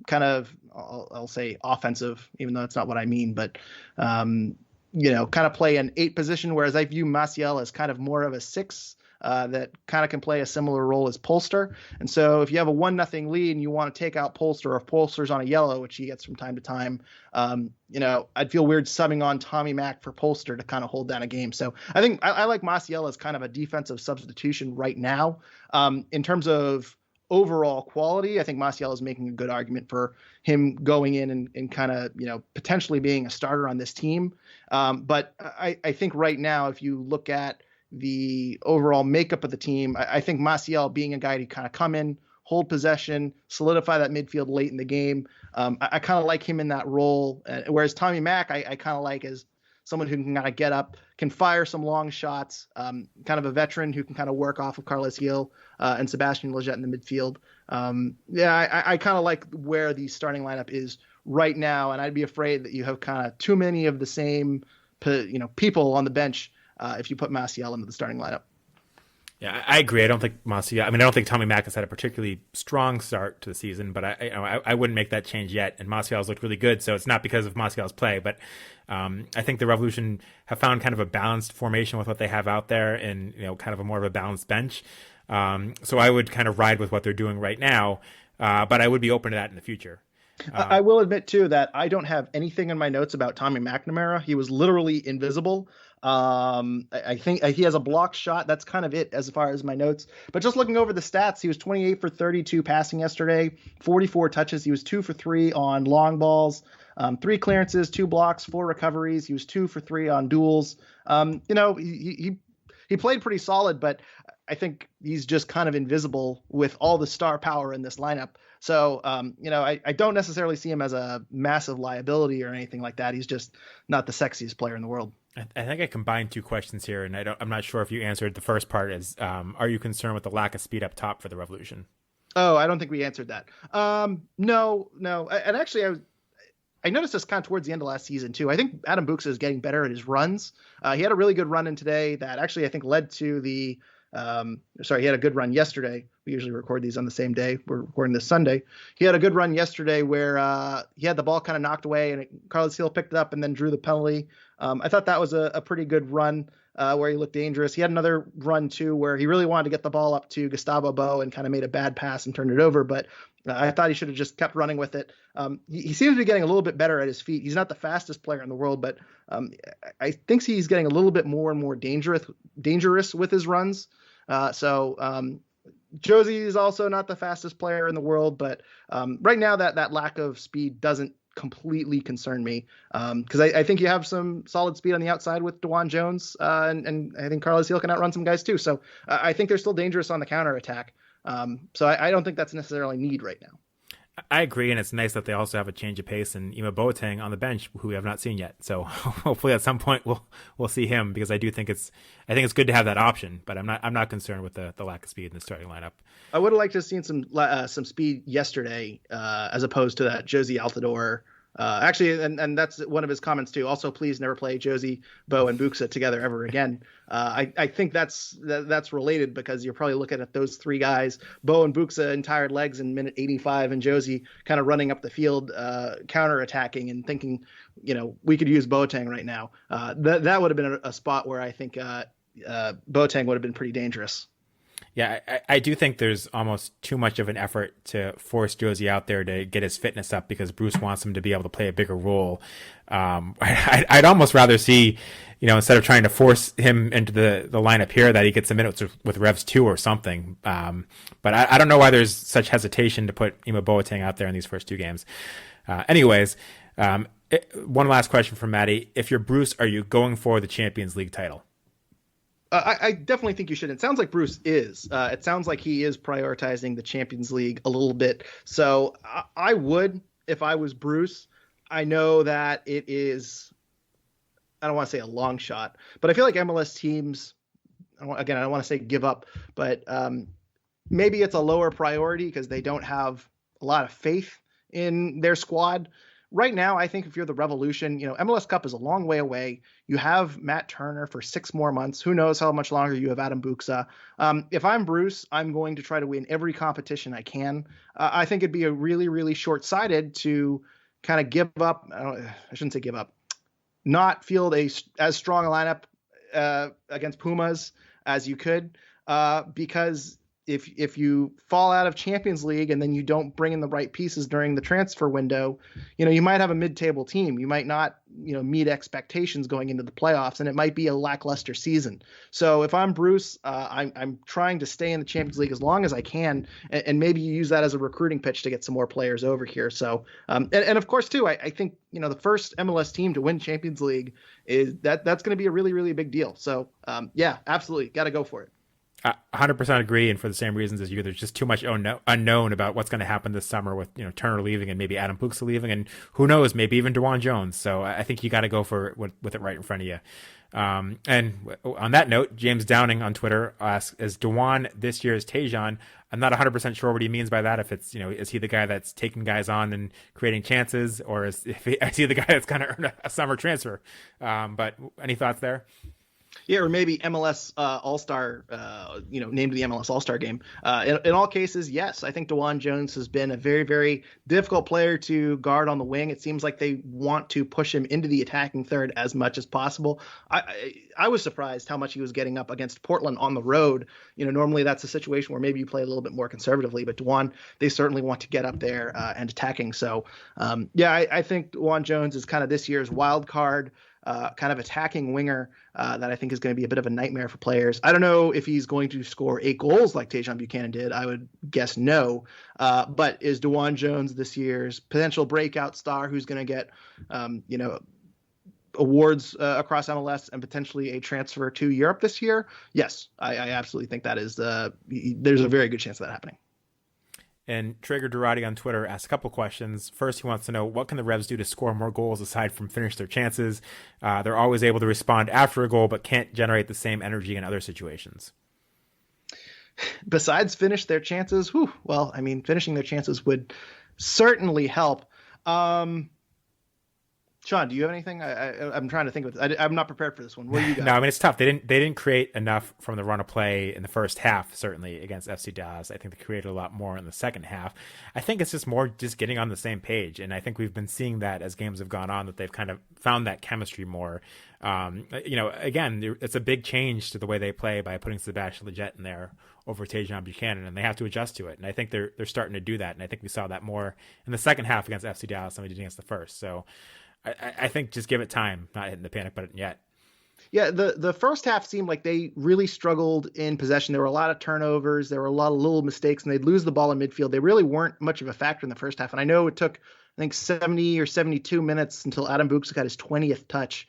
kind of, I'll say offensive, even though that's not what I mean, but kind of play an 8 position, whereas I view Martial as kind of more of a 6. That kind of can play a similar role as Polster. And so if you have a 1-0 lead and you want to take out Polster, or if Polster's on a yellow, which he gets from time to time, I'd feel weird subbing on Tommy Mack for Polster to kind of hold down a game. So I think I like Martial as kind of a defensive substitution right now. In terms of overall quality, I think Martial is making a good argument for him going in and kind of, potentially being a starter on this team. But I think right now, if you look at the overall makeup of the team, I think Martial being a guy to kind of come in, hold possession, solidify that midfield late in the game. I kind of like him in that role. Whereas Tommy Mack, I kind of like as someone who can kind of get up, can fire some long shots, kind of a veteran who can kind of work off of Carlos Gil and Sebastian Lletget in the midfield. I kind of like where the starting lineup is right now, and I'd be afraid that you have kind of too many of the same, people on the bench if you put Martial into the starting lineup. Yeah, I agree. I don't think I don't think Tommy Mack has had a particularly strong start to the season, but I wouldn't make that change yet. And Martial's looked really good, so it's not because of Martial's play, but I think the Revolution have found kind of a balanced formation with what they have out there, and kind of a more of a balanced bench. So I would kind of ride with what they're doing right now, but I would be open to that in the future. I will admit too that I don't have anything in my notes about Tommy McNamara. He was literally invisible. I think he has a blocked shot. That's kind of it as far as my notes. But just looking over the stats, he was 28 for 32 passing yesterday, 44 touches. He was 2 for 3 on long balls, 3 clearances, 2 blocks, 4 recoveries. He was 2 for 3 on duels. He played pretty solid, but I think he's just kind of invisible with all the star power in this lineup. So, I don't necessarily see him as a massive liability or anything like that. He's just not the sexiest player in the world. I think I combined 2 questions here, and I'm not sure if you answered the first part. Is are you concerned with the lack of speed up top for the Revolution? Oh, I don't think we answered that. No. And actually, I noticed this kind of towards the end of last season too. I think Adam Buxa is getting better at his runs. He had a really good run in today that actually I think led to the. He had a good run yesterday. We usually record these on the same day. We're recording this Sunday. He had a good run yesterday where he had the ball kind of knocked away and Carlos Gil picked it up and then drew the penalty. I thought that was a pretty good run where he looked dangerous. He had another run too where he really wanted to get the ball up to Gustavo Bo and kind of made a bad pass and turned it over. But I thought he should have just kept running with it. He seems to be getting a little bit better at his feet. He's not the fastest player in the world, but I think he's getting a little bit more and more dangerous with his runs. Josie is also not the fastest player in the world, but right now that lack of speed doesn't completely concern me because I think you have some solid speed on the outside with DeJuan Jones and I think Carlos Gil can outrun some guys too. So I think they're still dangerous on the counter attack. So I don't think that's necessarily need right now. I agree, and it's nice that they also have a change of pace and Ima Boateng on the bench, who we have not seen yet. So hopefully at some point we'll see him, because I think it's good to have that option. But I'm not concerned with the lack of speed in the starting lineup. I would have liked to have seen some speed yesterday, as opposed to that Josie Altidore. Actually, and that's one of his comments too. Also, please never play Josie, Bo, and Buxa together ever again. I think that's related, because you're probably looking at those three guys, Bo and Buxa in tired legs in minute 85, and Josie kind of running up the field, counter-attacking and thinking, we could use Boateng right now. That would have been a spot where I think Boateng would have been pretty dangerous. Yeah, I do think there's almost too much of an effort to force Josie out there to get his fitness up, because Bruce wants him to be able to play a bigger role. I'd almost rather see, instead of trying to force him into the lineup here, that he gets some minutes with Revs 2 or something. But I don't know why there's such hesitation to put Ima Boateng out there in these first two games. Anyways, one last question from Maddie. If you're Bruce, are you going for the Champions League title? I definitely think you should. It sounds like Bruce is. It sounds like he is prioritizing the Champions League a little bit. So I would, if I was Bruce. I know that it is, I don't want to say a long shot, but I feel like MLS teams, I don't want to say give up, but maybe it's a lower priority because they don't have a lot of faith in their squad. Right now, I think if you're the Revolution, MLS Cup is a long way away. You have Matt Turner for 6 more months. Who knows how much longer you have Adam Buxa. If I'm Bruce, I'm going to try to win every competition I can. I think it'd be a really, really short-sighted to kind of give up. I shouldn't say give up. Not field as strong a lineup against Pumas as you could, because if you fall out of Champions League and then you don't bring in the right pieces during the transfer window, you might have a mid-table team. You might not, meet expectations going into the playoffs, and it might be a lackluster season. So if I'm Bruce, I'm trying to stay in the Champions League as long as I can, and maybe you use that as a recruiting pitch to get some more players over here. So, and of course too, I think, the first MLS team to win Champions League that's going to be a really, really big deal. So, yeah, absolutely. Got to go for it. 100% agree, and for the same reasons as you. There's just too much unknown about what's going to happen this summer with Turner leaving and maybe Adam Buxa leaving, and who knows, maybe even DeJuan Jones. So I think you got to go for it with it right in front of you. And on that note, James Downing on Twitter asks, "Is DeJuan this year's Tejan?" I'm not 100% sure what he means by that. If it's is he the guy that's taking guys on and creating chances, or is he the guy that's kind of earned a summer transfer? But any thoughts there? Yeah, or maybe MLS All-Star, named the MLS All-Star game. In all cases, yes, I think DeJuan Jones has been a very, very difficult player to guard on the wing. It seems like they want to push him into the attacking third as much as possible. I was surprised how much he was getting up against Portland on the road. Normally that's a situation where maybe you play a little bit more conservatively, but DeJuan, they certainly want to get up there and attacking. So, I think DeJuan Jones is kind of this year's wild card. Kind of attacking winger that I think is going to be a bit of a nightmare for players. I don't know if he's going to score 8 goals like Tejan Buchanan did. I would guess no. But is DeJuan Jones this year's potential breakout star who's going to get, awards across MLS and potentially a transfer to Europe this year? Yes, I absolutely think that is there's a very good chance of that happening. And Traeger Durati on Twitter asked a couple questions. First, he wants to know, what can the Revs do to score more goals aside from finish their chances? They're always able to respond after a goal, but can't generate the same energy in other situations. Besides finish their chances, finishing their chances would certainly help. Sean, do you have anything? I'm trying to think of it. I'm not prepared for this one. What do you got? No, it's tough. They didn't create enough from the run of play in the first half, certainly against FC Dallas. I think they created a lot more in the second half. I think it's just more just getting on the same page, and I think we've been seeing that as games have gone on, that they've kind of found that chemistry more. Again, it's a big change to the way they play by putting Sebastian Lletget in there over Tejan Buchanan, and they have to adjust to it. And I think they're starting to do that, and I think we saw that more in the second half against FC Dallas than we did against the first. So I think just give it time, not hitting the panic button yet. Yeah, the first half seemed like they really struggled in possession. There were a lot of turnovers. There were a lot of little mistakes, and they'd lose the ball in midfield. They really weren't much of a factor in the first half. And I know it took, 70 or 72 minutes until Adam Buxa got his 20th touch.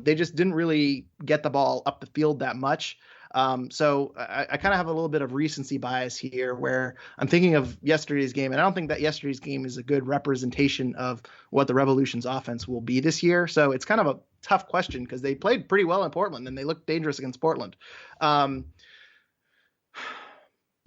They just didn't really get the ball up the field that much. So I kind of have a little bit of recency bias here where I'm thinking of yesterday's game, and I don't think that yesterday's game is a good representation of what the Revolution's offense will be this year. So it's kind of a tough question because they played pretty well in Portland and they looked dangerous against Portland.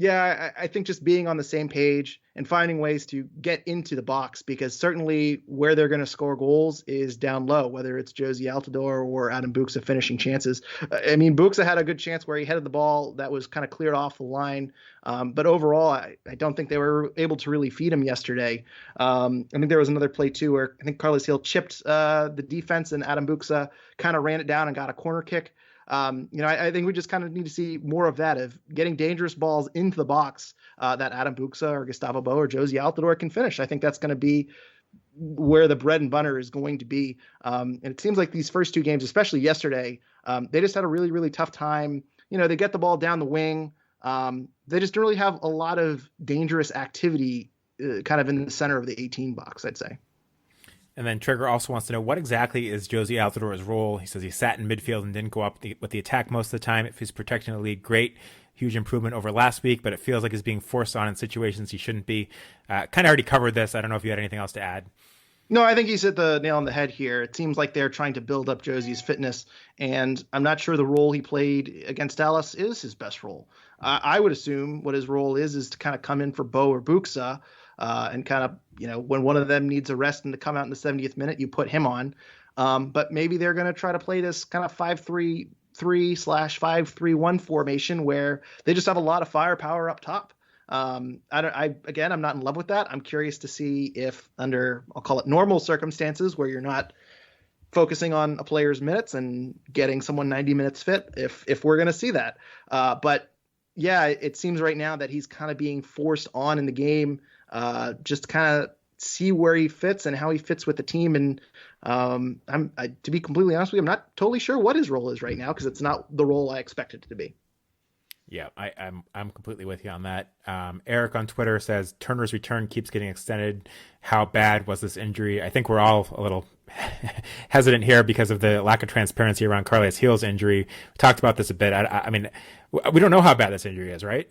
I think just being on the same page and finding ways to get into the box, because certainly where they're going to score goals is down low, whether it's Josie Altidore or Adam Buksa finishing chances. I mean, Buksa had a good chance where he headed the ball that was kind of cleared off the line. But overall, I don't think they were able to really feed him yesterday. I think there was another play too where I think Carlos Hill chipped the defense and Adam Buksa kind of ran it down and got a corner kick. I think we just kind of need to see more of that, of getting dangerous balls into the box that Adam Buksa or Gustavo Bo or Josie Altidore can finish. I think that's going to be where the bread and butter is going to be. And it seems like these first two games, especially yesterday, they just had a really, really tough time. They get the ball down the wing. They just don't really have a lot of dangerous activity kind of in the center of the 18 box, I'd say. And then Trigger also wants to know what exactly is Josie Altidore's role. He says he sat in midfield and didn't go up with the attack most of the time. If he's protecting the lead, great. Huge improvement over last week, but it feels like he's being forced on in situations he shouldn't be. Kind of already covered this. I don't know if you had anything else to add. No, I think he's hit the nail on the head here. It seems like they're trying to build up Josie's fitness, and I'm not sure the role he played against Dallas is his best role. I would assume what his role is to kind of come in for Bo or Buksa, and kind of, when one of them needs a rest and to come out in the 70th minute, you put him on. But maybe they're going to try to play this kind of 5-3-3/5-3-1 formation where they just have a lot of firepower up top. I'm not in love with that. I'm curious to see if under, I'll call it normal circumstances where you're not focusing on a player's minutes and getting someone 90 minutes fit, if we're going to see that. But yeah, it seems right now that he's kind of being forced on in the game, just kind of see where he fits and how he fits with the team. And to be completely honest with you, I'm not totally sure what his role is right now because it's not the role I expected it to be. Yeah, I'm completely with you on that. Eric on Twitter says Turner's return keeps getting extended. How bad was this injury? I think we're all a little hesitant here because of the lack of transparency around Carlos Hill's injury. We talked about this a bit. I mean, we don't know how bad this injury is, right?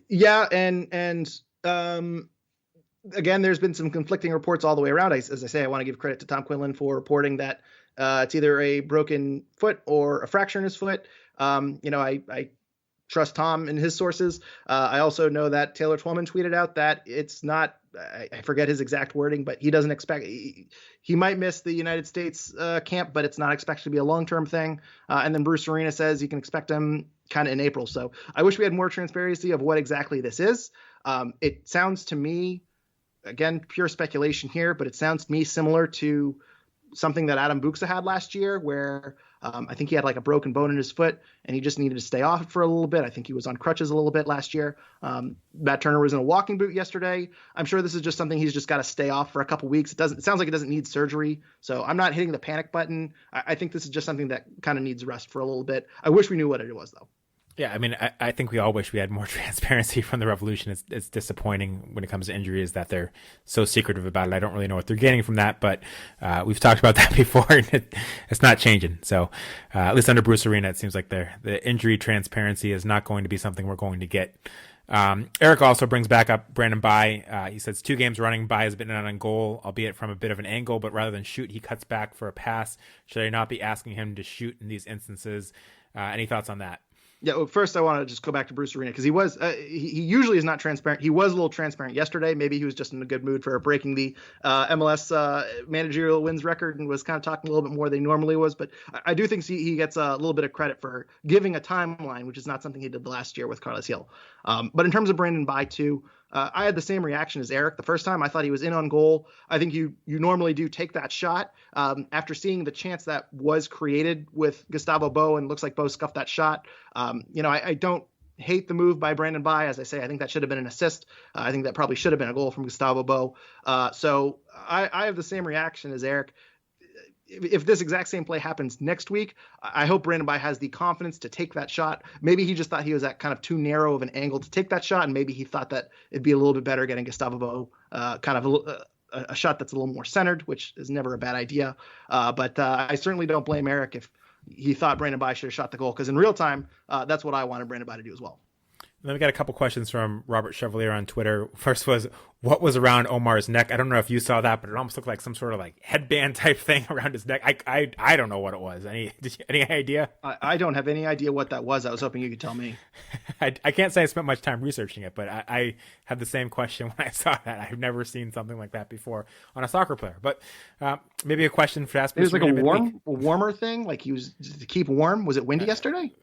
Yeah, and again, there's been some conflicting reports all the way around. As I say, I want to give credit to Tom Quinlan for reporting that it's either a broken foot or a fracture in his foot. I trust Tom and his sources. I also know that Taylor Twellman tweeted out that it's not, I forget his exact wording, but he doesn't expect, he might miss the United States camp, but it's not expected to be a long-term thing. And then Bruce Arena says you can expect him kind of in April. So I wish we had more transparency of what exactly this is. It sounds to me, again, pure speculation here, but it sounds to me similar to something that Adam Buksa had last year where I think he had like a broken bone in his foot and he just needed to stay off it for a little bit. I think he was on crutches a little bit last year. Matt Turner was in a walking boot yesterday. I'm sure this is just something he's just got to stay off for a couple weeks. It sounds like it doesn't need surgery. So I'm not hitting the panic button. I think this is just something that kind of needs rest for a little bit. I wish we knew what it was though. Yeah, I mean, I think we all wish we had more transparency from the Revolution. It's disappointing when it comes to injuries that they're so secretive about it. I don't really know what they're getting from that, but we've talked about that before, and it's not changing. So at least under Bruce Arena, it seems like the injury transparency is not going to be something we're going to get. Eric also brings back up Brandon Bai. He says 2 games running, Bai has been out on goal, albeit from a bit of an angle, but rather than shoot, he cuts back for a pass. Should I not be asking him to shoot in these instances? Any thoughts on that? Yeah, well, first I want to just go back to Bruce Arena because he was he usually is not transparent. He was a little transparent yesterday. Maybe he was just in a good mood for breaking the MLS managerial wins record and was kind of talking a little bit more than he normally was. But I do think he gets a little bit of credit for giving a timeline, which is not something he did last year with Carlos Hill. But in terms of Brandon Bai too, I had the same reaction as Eric. The first time I thought he was in on goal. I think you normally do take that shot. After seeing the chance that was created with Gustavo Bo and looks like Bo scuffed that shot, I don't hate the move by Brandon Bai. As I say, I think that should have been an assist. I think that probably should have been a goal from Gustavo Bo. So I have the same reaction as Eric. If this exact same play happens next week, I hope Brandon Bai has the confidence to take that shot. Maybe he just thought he was at kind of too narrow of an angle to take that shot, and maybe he thought that it'd be a little bit better getting Gustavo Bo kind of a shot that's a little more centered, which is never a bad idea. But I certainly don't blame Eric if he thought Brandon Bai should have shot the goal, because in real time, that's what I wanted Brandon Bai to do as well. And then we got a couple questions from Robert Chevalier on Twitter. First was, what was around Omar's neck? I don't know if you saw that, but it almost looked like some sort of like headband type thing around his neck. I don't know what it was. Any idea? I don't have any idea what that was. I was hoping you could tell me. I can't say I spent much time researching it, but I had the same question when I saw that. I've never seen something like that before on a soccer player. But maybe a question for ask. It was like a warmer thing, like he was to keep warm. Was it windy yesterday?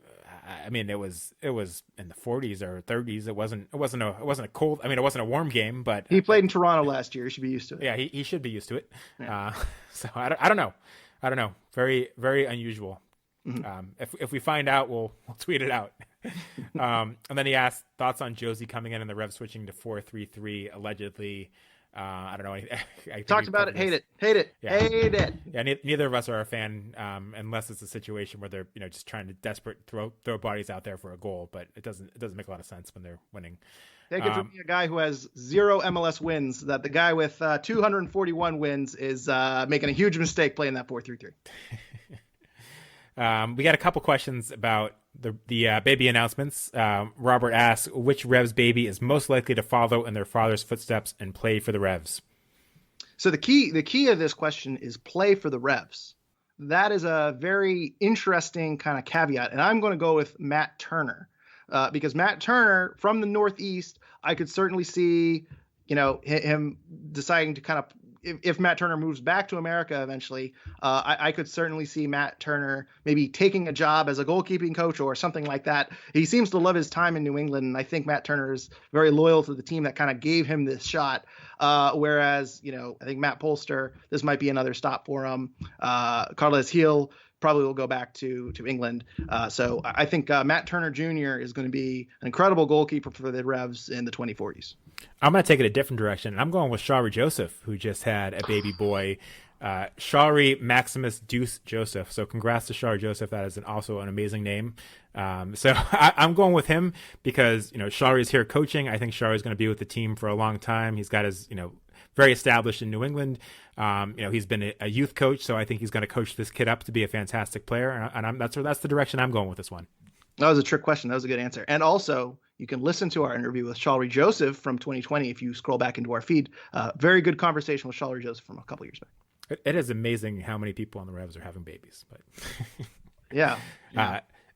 I mean, it was in the 40s or 30s. It wasn't a cold. I mean, it wasn't a warm game, but he played in Toronto last year. He should be used to it. Yeah, he should be used to it. Yeah. So I don't know. Very, very unusual. Mm-hmm. If we find out, we'll tweet it out. And then he asked thoughts on Josie coming in and the Revs switching to 4-3-3 allegedly. I don't know. I talked about it. Hate it. Yeah. Neither of us are a fan, unless it's a situation where they're just trying to desperate throw bodies out there for a goal. But it doesn't make a lot of sense when they're winning. Take it from me, a guy who has 0 MLS wins, that the guy with 241 wins is making a huge mistake playing that 4-3-3. We got a couple questions about the baby announcements. Robert asks, which Revs baby is most likely to follow in their father's footsteps and play for the Revs? So the key of this question is play for the Revs. That is a very interesting kind of caveat. And I'm going to go with Matt Turner, because Matt Turner from the Northeast, I could certainly see, him deciding to kind of, if Matt Turner moves back to America eventually, I could certainly see Matt Turner maybe taking a job as a goalkeeping coach or something like that. He seems to love his time in New England, and I think Matt Turner is very loyal to the team that kind of gave him this shot. Whereas, I think Matt Polster, this might be another stop for him. Carles Gil probably will go back to England. So I think Matt Turner Jr. is going to be an incredible goalkeeper for the Revs in the 2040s. I'm going to take it a different direction. I'm going with Shari Joseph, who just had a baby boy, Shari Maximus Deuce Joseph. So congrats to Shari Joseph. That is also an amazing name. So I'm going with him because, Shari is here coaching. I think Shari is going to be with the team for a long time. He's got his, very established in New England. He's been a youth coach, so I think he's going to coach this kid up to be a fantastic player. And that's the direction I'm going with this one. That was a trick question. That was a good answer. And also, you can listen to our interview with Shari Joseph from 2020 if you scroll back into our feed. Very good conversation with Shari Joseph from a couple years back. It is amazing how many people on the Revs are having babies. But yeah.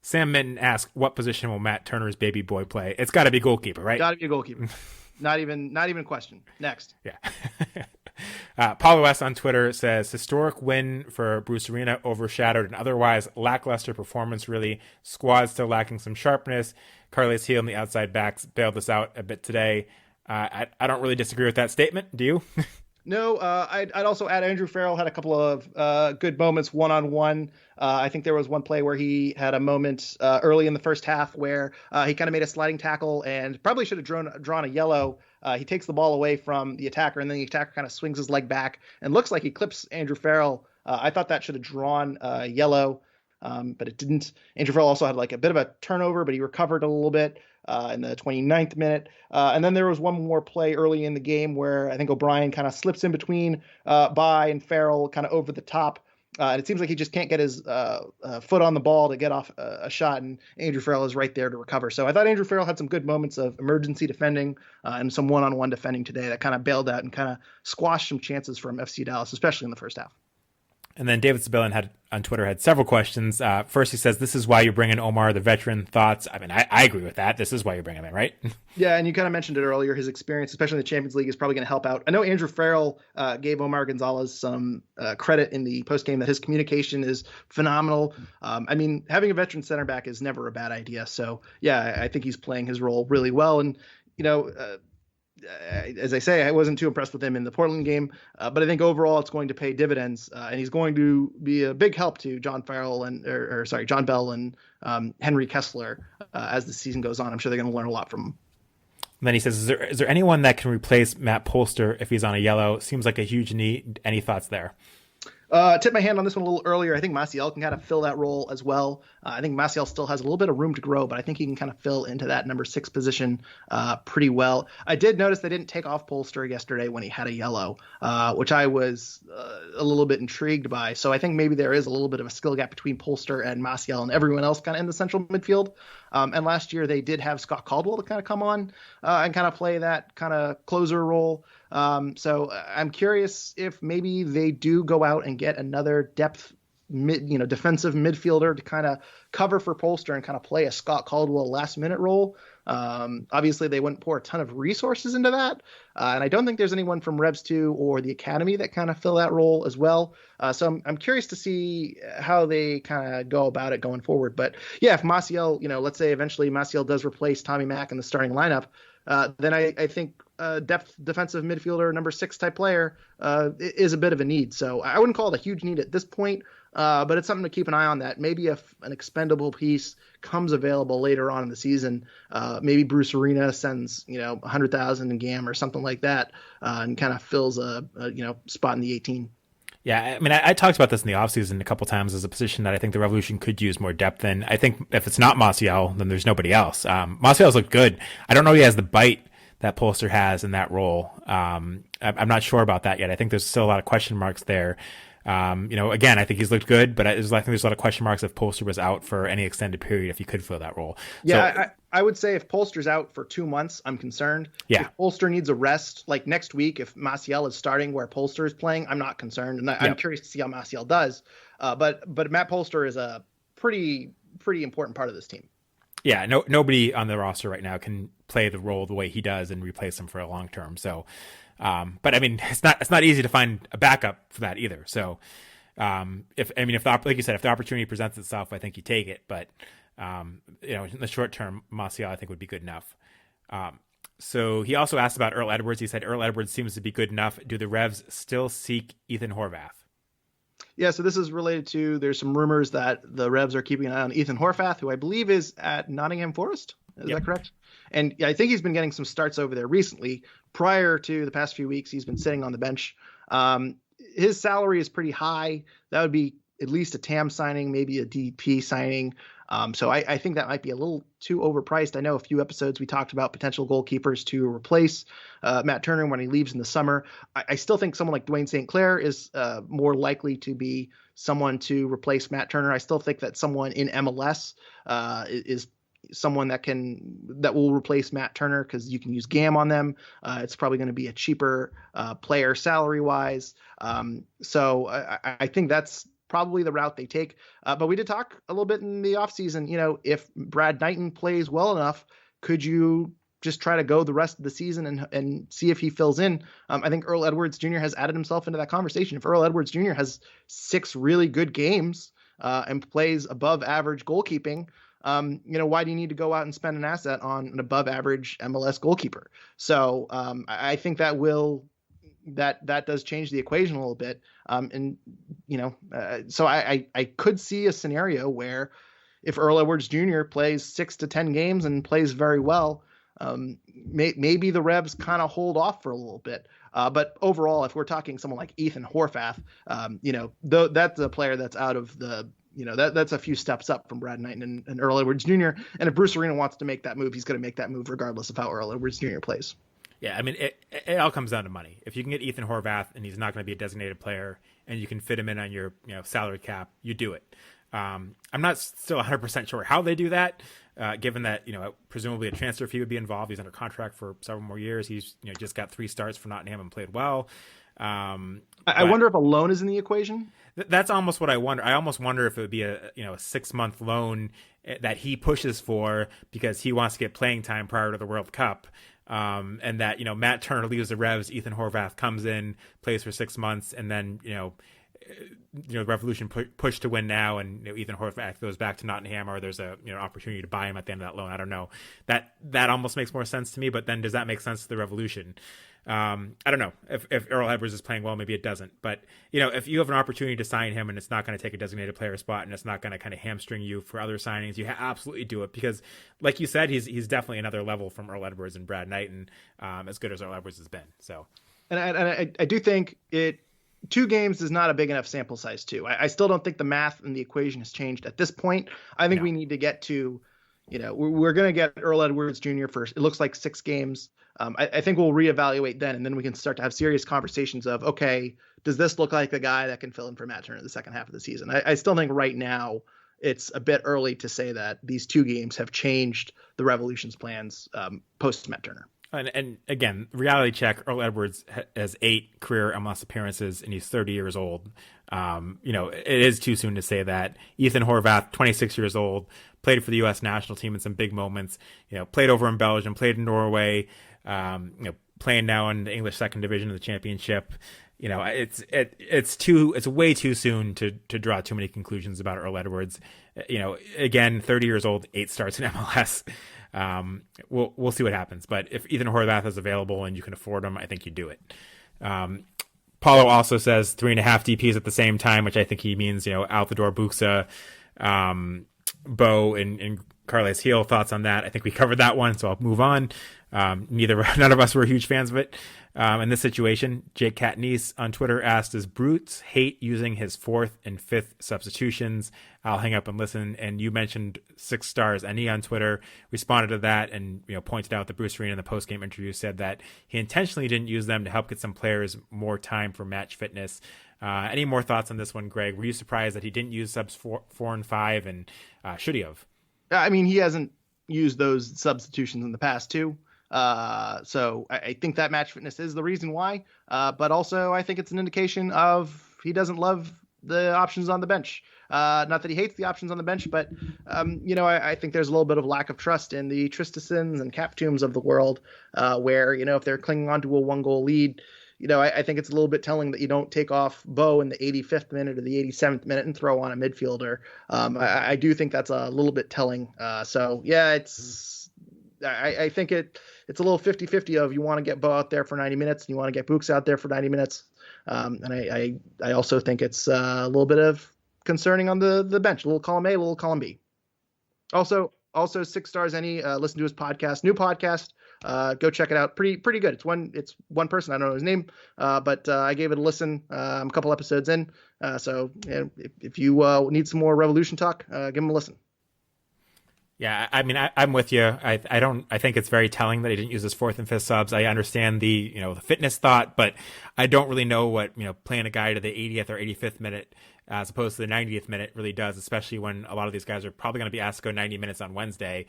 Sam Minton asked, what position will Matt Turner's baby boy play? It's got to be goalkeeper, right? Got to be a goalkeeper. Not even a question. Next. Yeah. Paulo S. on Twitter says, historic win for Bruce Arena overshadowed an otherwise lackluster performance, really. Squad still lacking some sharpness. Carles Gil and the outside backs bailed us out a bit today. I don't really disagree with that statement. Do you? No, I'd also add Andrew Farrell had a couple of good moments one-on-one. I think there was one play where he had a moment early in the first half where he kind of made a sliding tackle and probably should have drawn a yellow. He takes the ball away from the attacker, and then the attacker kind of swings his leg back and looks like he clips Andrew Farrell. I thought that should have drawn yellow, but it didn't. Andrew Farrell also had like a bit of a turnover, but he recovered a little bit in the 29th minute. And then there was one more play early in the game where I think O'Brien kind of slips in between Bai and Farrell kind of over the top. And it seems like he just can't get his foot on the ball to get off a shot, and Andrew Farrell is right there to recover. So I thought Andrew Farrell had some good moments of emergency defending and some one-on-one defending today that kind of bailed out and kind of squashed some chances from FC Dallas, especially in the first half. And then David Sabellian on Twitter had several questions. First, he says, this is why you bring in Omar, the veteran. Thoughts? I mean, I agree with that. This is why you bring him in, right? Yeah, and you kind of mentioned it earlier. His experience, especially in the Champions League, is probably going to help out. I know Andrew Farrell gave Omar Gonzalez some credit in the postgame that his communication is phenomenal. I mean, having a veteran center back is never a bad idea. So, yeah, I think he's playing his role really well. And, as I say, I wasn't too impressed with him in the Portland game, but I think overall it's going to pay dividends, and he's going to be a big help to John Bell and Henry Kessler as the season goes on. I'm sure they're going to learn a lot from him. And then he says, is there anyone that can replace Matt Polster if he's on a yellow? Seems like a huge need. Any thoughts there? Tip my hand on this one a little earlier. I think Maciel can kind of fill that role as well. I think Maciel still has a little bit of room to grow, but I think he can kind of fill into that number 6 position pretty well. I did notice they didn't take off Polster yesterday when he had a yellow, which I was a little bit intrigued by. So I think maybe there is a little bit of a skill gap between Polster and Maciel and everyone else kind of in the central midfield. And last year they did have Scott Caldwell to kind of come on and kind of play that kind of closer role. So I'm curious if maybe they do go out and get another defensive midfielder to kind of cover for Polster and kind of play a Scott Caldwell last minute role. Obviously they wouldn't pour a ton of resources into that. And I don't think there's anyone from Revs 2 or the Academy that kind of fill that role as well. So I'm curious to see how they kind of go about it going forward. But yeah, if Maciel, let's say eventually Maciel does replace Tommy Mack in the starting lineup, then I think defensive midfielder number 6 type player is a bit of a need. So I wouldn't call it a huge need at this point, but it's something to keep an eye on. That maybe if an expendable piece comes available later on in the season, maybe Bruce Arena sends 100,000 in GAM or something like that, and kind of fills a spot in the 18. Yeah, I mean, I talked about this in the offseason a couple times as a position that I think the Revolution could use more depth in. I think if it's not Maciel, then there's nobody else. Maciel's looked good. I don't know if he has the bite that Polster has in that role. I'm not sure about that yet. I think there's still a lot of question marks there. Again, I think he's looked good, but I think there's a lot of question marks if Polster was out for any extended period, if he could fill that role. Yeah, I would say if Polster's out for 2 months, I'm concerned. Yeah. If Polster needs a rest, like next week, if Maciel is starting where Polster is playing, I'm not concerned. And I'm curious to see how Maciel does. But Matt Polster is a pretty important part of this team. Yeah, nobody on the roster right now can play the role the way he does and replace him for a long term. So, but I mean, it's not easy to find a backup for that either. So, like you said, if the opportunity presents itself, I think you take it. But in the short term, Maciel I think would be good enough. So he also asked about Earl Edwards. He said Earl Edwards seems to be good enough. Do the Revs still seek Ethan Horvath? Yeah, so this is related to, there's some rumors that the Revs are keeping an eye on Ethan Horvath, who I believe is at Nottingham Forest. Is that correct? And I think he's been getting some starts over there recently. Prior to the past few weeks, he's been sitting on the bench. His salary is pretty high. That would be at least a TAM signing, maybe a DP signing. So I think that might be a little too overpriced. I know a few episodes we talked about potential goalkeepers to replace Matt Turner when he leaves in the summer. I still think someone like Dwayne St. Clair is more likely to be someone to replace Matt Turner. I still think that someone in MLS is someone that will replace Matt Turner because you can use GAM on them. It's probably going to be a cheaper player salary wise. So I think that's probably the route they take. But we did talk a little bit in the offseason, if Brad Knighton plays well enough, could you just try to go the rest of the season and see if he fills in? I think Earl Edwards Jr. has added himself into that conversation. If Earl Edwards Jr. has 6 really good games and plays above average goalkeeping, why do you need to go out and spend an asset on an above average MLS goalkeeper? So I think that does change the equation a little bit. So I could see a scenario where if Earl Edwards Jr. plays 6 to 10 games and plays very well, maybe the Revs kind of hold off for a little bit. But overall, if we're talking someone like Ethan Horvath, that's a player that's out of the, that's a few steps up from Brad Knighton and Earl Edwards Jr. And if Bruce Arena wants to make that move, he's going to make that move regardless of how Earl Edwards Jr. plays. Yeah, I mean, it all comes down to money. If you can get Ethan Horvath and he's not going to be a designated player and you can fit him in on your salary cap, you do it. I'm not still 100% sure how they do that, given that, presumably a transfer fee would be involved. He's under contract for several more years. He's just got 3 starts for Nottingham and played well. I wonder if a loan is in the equation. That's almost what I wonder. I almost wonder if it would be a 6-month loan that he pushes for because he wants to get playing time prior to the World Cup. And that, Matt Turner leaves the Revs, Ethan Horvath comes in, plays for 6 months, and then, Revolution push to win now, and Ethan Horvath goes back to Nottingham, or there's a opportunity to buy him at the end of that loan. I don't know. That almost makes more sense to me, but then does that make sense to the Revolution? I don't know. If Earl Edwards is playing well, maybe it doesn't. But, if you have an opportunity to sign him and it's not going to take a designated player spot and it's not going to kind of hamstring you for other signings, you absolutely do it because, like you said, he's definitely another level from Earl Edwards and Brad Knighton, as good as Earl Edwards has been. So, and I do think it 2 games is not a big enough sample size too. I still don't think the math and the equation has changed at this point. I think we need to get to, we're going to get Earl Edwards Jr. first. It looks like 6 games. I think we'll reevaluate then, and then we can start to have serious conversations of, okay, does this look like the guy that can fill in for Matt Turner the second half of the season? I still think right now it's a bit early to say that these 2 games have changed the Revolution's plans post Matt Turner. And again, reality check, Earl Edwards has 8 career MLS appearances, and he's 30 years old. It is too soon to say that. Ethan Horvath, 26 years old, played for the U.S. national team in some big moments, played over in Belgium, played in Norway, playing now in the English second division of the championship. It's way too soon to draw too many conclusions about Earl Edwards. Again, 30 years old, 8 starts in MLS. We'll see what happens. But if Ethan Horvath is available and you can afford him, I think you do it. Paulo also says 3.5 DPs at the same time, which I think he means, Altidore, Buxa, Bo, and Carles Heel. Thoughts on that? I think we covered that one, so I'll move on. None of us were huge fans of it. In this situation, Jake Katniss on Twitter asked, does Bruce hate using his 4th and 5th substitutions? I'll hang up and listen. And you mentioned 6 stars. Any on Twitter responded to that and pointed out that Bruce Arena in the post-game interview said that he intentionally didn't use them to help get some players more time for match fitness. Any more thoughts on this one, Greg? Were you surprised that he didn't use subs 4 and 5, and should he have? I mean, he hasn't used those substitutions in the past too. So I think that match fitness is the reason why. But also I think it's an indication of he doesn't love the options on the bench. Not that he hates the options on the bench, but I think there's a little bit of lack of trust in the Tristesons and Captooms of the world, where, if they're clinging on to a 1-goal lead, I think it's a little bit telling that you don't take off Bo in the 85th minute or the 87th minute and throw on a midfielder. I do think that's a little bit telling. So yeah, I think it's a little 50-50 of you want to get Bo out there for 90 minutes and you want to get Books out there for 90 minutes. And I also think it's a little bit of concerning on the bench, a little column A, a little column B. Also 6 stars, any listen to his podcast, new podcast. Go check it out. Pretty good. It's one person. I don't know his name, but I gave it a listen a couple episodes in. So if you need some more Revolution talk, give him a listen. Yeah, I mean, I'm with you. I think it's very telling that he didn't use his 4th and 5th subs. I understand the fitness thought, but I don't really know what, playing a guy to the 80th or 85th minute as opposed to the 90th minute really does, especially when a lot of these guys are probably going to be asked to go 90 minutes on Wednesday.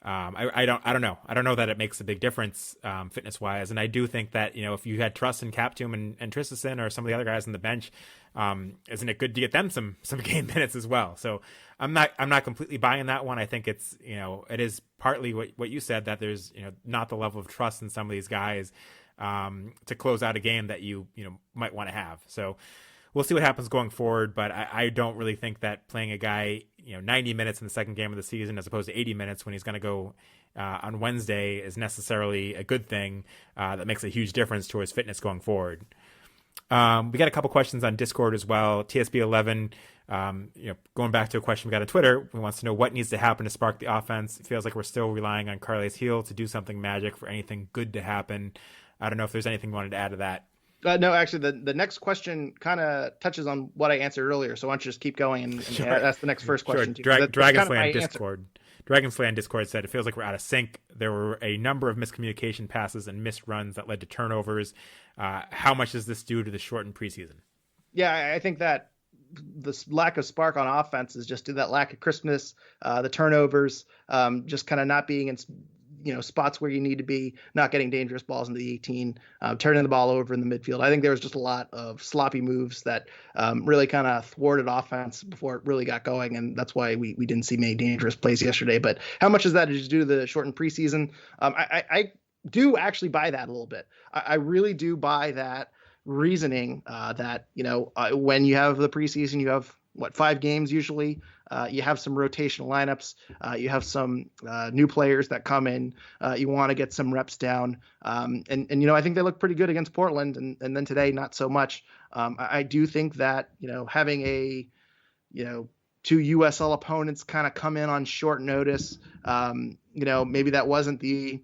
I don't know. I don't know that it makes a big difference fitness wise. And I do think that, if you had trust in Captoom and Tristison or some of the other guys on the bench, isn't it good to get them some game minutes as well? So I'm not completely buying that one. I think it's, it is partly what you said, that there's, not the level of trust in some of these guys to close out a game that you might want to have. So we'll see what happens going forward, but I don't really think that playing a guy, 90 minutes in the second game of the season as opposed to 80 minutes when he's going to go on Wednesday is necessarily a good thing that makes a huge difference to his fitness going forward. We got a couple questions on Discord as well. TSB11, going back to a question we got on Twitter, he wants to know what needs to happen to spark the offense. It feels like we're still relying on Carles Heel to do something magic for anything good to happen. I don't know if there's anything you wanted to add to that. No, actually, the next question kind of touches on what I answered earlier. So why don't you just keep going and sure. That's the next first question. Sure. Dragonfly on Discord. Dragonfly on Discord said, it feels like we're out of sync. There were a number of miscommunication passes and missed runs that led to turnovers. How much is this due to the shortened preseason? Yeah, I think that this lack of spark on offense is just due to that lack of crispness, the turnovers, just kind of not being in spots where you need to be, not getting dangerous balls into the 18, turning the ball over in the midfield. I think there was just a lot of sloppy moves that really kind of thwarted offense before it really got going, and that's why we didn't see many dangerous plays yesterday. But how much is that is due to the shortened preseason? I do actually buy that a little bit. I really do buy that reasoning that, when you have the preseason, you have 5 games usually. You have some rotational lineups. You have some new players that come in. You want to get some reps down. And I think they look pretty good against Portland. And then today, not so much. I do think that, having a, 2 USL opponents kind of come in on short notice, maybe that wasn't the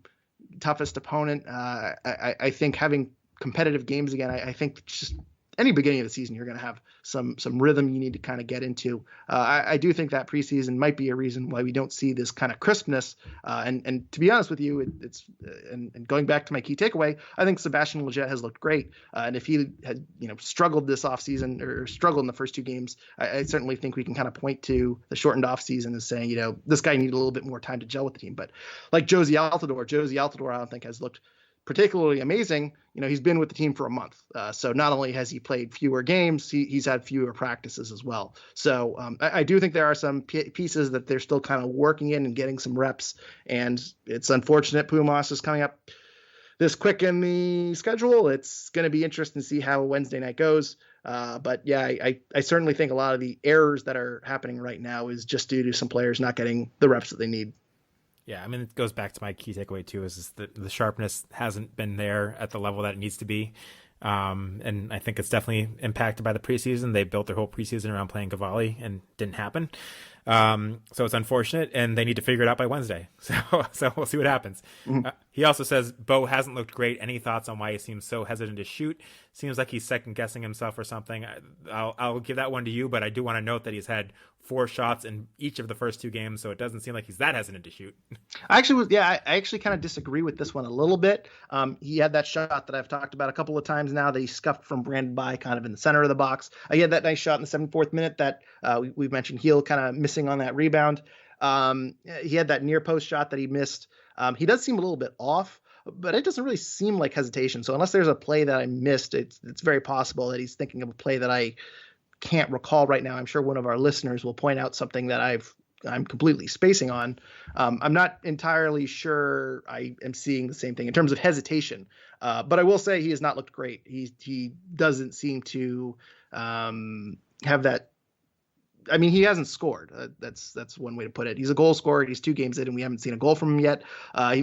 toughest opponent. I think having competitive games again, I think just any beginning of the season, you're going to have some rhythm you need to kind of get into. I do think that preseason might be a reason why we don't see this kind of crispness. And to be honest with you, it's going back to my key takeaway, I think Sebastian Lletget has looked great. And if he had struggled this offseason or struggled in the first two games, I certainly think we can kind of point to the shortened offseason as saying, this guy needed a little bit more time to gel with the team. But like Josie Altidore, I don't think has looked particularly amazing. He's been with the team for a month. So not only has he played fewer games, he's had fewer practices as well. So I do think there are some pieces that they're still kind of working in and getting some reps. And it's unfortunate Pumas is coming up this quick in the schedule. It's going to be interesting to see how Wednesday night goes. But yeah, I certainly think a lot of the errors that are happening right now is just due to some players not getting the reps that they need. Yeah, I mean, it goes back to my key takeaway too, is that the sharpness hasn't been there at the level that it needs to be. And I think it's definitely impacted by the preseason. They built their whole preseason around playing Cavalli and didn't happen. So it's unfortunate, and they need to figure it out by Wednesday. So we'll see what happens. Mm-hmm. He also says Bo hasn't looked great. Any thoughts on why he seems so hesitant to shoot? Seems like he's second guessing himself or something. I'll give that one to you, but I do want to note that he's had 4 shots in each of the first 2 games, so it doesn't seem like he's that hesitant to shoot. I actually kind of disagree with this one a little bit. He had that shot that I've talked about a couple of times now that he scuffed from Brandon by kind of in the center of the box. He had that nice shot in the 74th minute that we mentioned Heel kind of missing on that rebound. He had that near post shot that he missed. He does seem a little bit off, but it doesn't really seem like hesitation. So unless there's a play that I missed, it's very possible that he's thinking of a play that I can't recall right now. I'm sure one of our listeners will point out something that I'm completely spacing on. I'm not entirely sure I am seeing the same thing in terms of hesitation. But I will say he has not looked great. He doesn't seem to have that. I mean, he hasn't scored. That's one way to put it. He's a goal scorer. He's 2 games in, and we haven't seen a goal from him yet.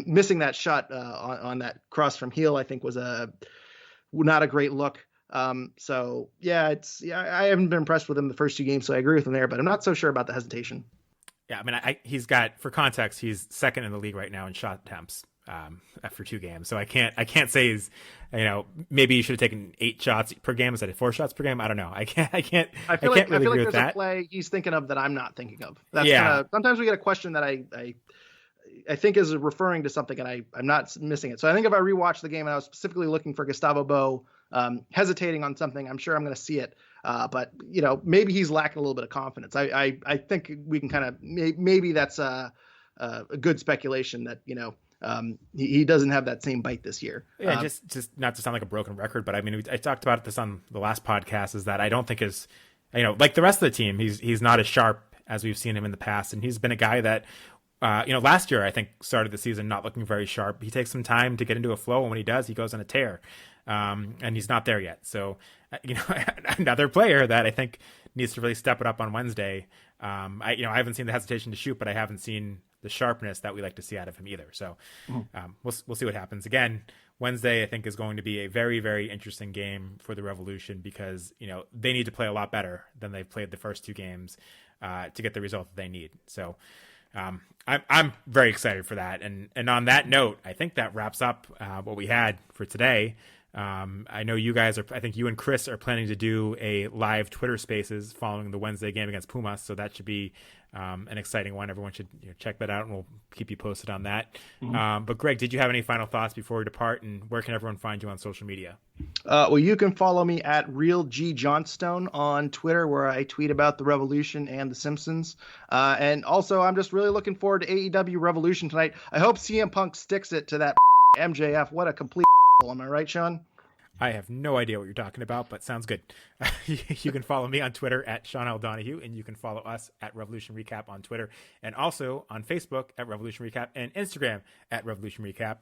Missing that shot on that cross from Heel, I think, was not a great look. So yeah, I haven't been impressed with him the first 2 games, so I agree with him there. But I'm not so sure about the hesitation. Yeah, I mean, he's got, for context, he's second in the league right now in shot attempts after 2 games. So I can't say he's, maybe he should have taken 8 shots per game instead of 4 shots per game. I don't know. I can't really agree with that. A play he's thinking of that I'm not thinking of. Sometimes we get a question that I think is referring to something and I'm not missing it. So I think if I rewatch the game and I was specifically looking for Gustavo Bo hesitating on something, I'm sure I'm going to see it. But maybe he's lacking a little bit of confidence. I think we can kind of, maybe that's a good speculation that, he doesn't have that same bite this year. Yeah, just not to sound like a broken record, but I mean, I talked about this on the last podcast, is that I don't think is, like the rest of the team, he's not as sharp as we've seen him in the past. And he's been a guy that, last year, I think, started the season not looking very sharp. He takes some time to get into a flow, and when he does, he goes on a tear. And he's not there yet. So, another player that I think needs to really step it up on Wednesday. I haven't seen the hesitation to shoot, but I haven't seen the sharpness that we like to see out of him either. So, we'll see what happens. Again, Wednesday, I think, is going to be a very, very interesting game for the Revolution because, they need to play a lot better than they've played the first 2 games to get the result that they need. So, I'm very excited for that. And on that note, I think that wraps up what we had for today. I know you guys I think you and Chris are planning to do a live Twitter Spaces following the Wednesday game against Pumas. So that should be an exciting one. Everyone should check that out, and we'll keep you posted on that. Mm-hmm. But Greg, did you have any final thoughts before we depart, and where can everyone find you on social media? Well, you can follow me at RealG Johnstone on Twitter, where I tweet about the Revolution and the Simpsons. And also, I'm just really looking forward to AEW Revolution tonight. I hope CM Punk sticks it to that MJF. What a complete am I right, Sean? I have no idea what you're talking about, but sounds good. You can follow me on Twitter at Sean L. Donahue, and you can follow us at Revolution Recap on Twitter, and also on Facebook at Revolution Recap and Instagram at Revolution Recap.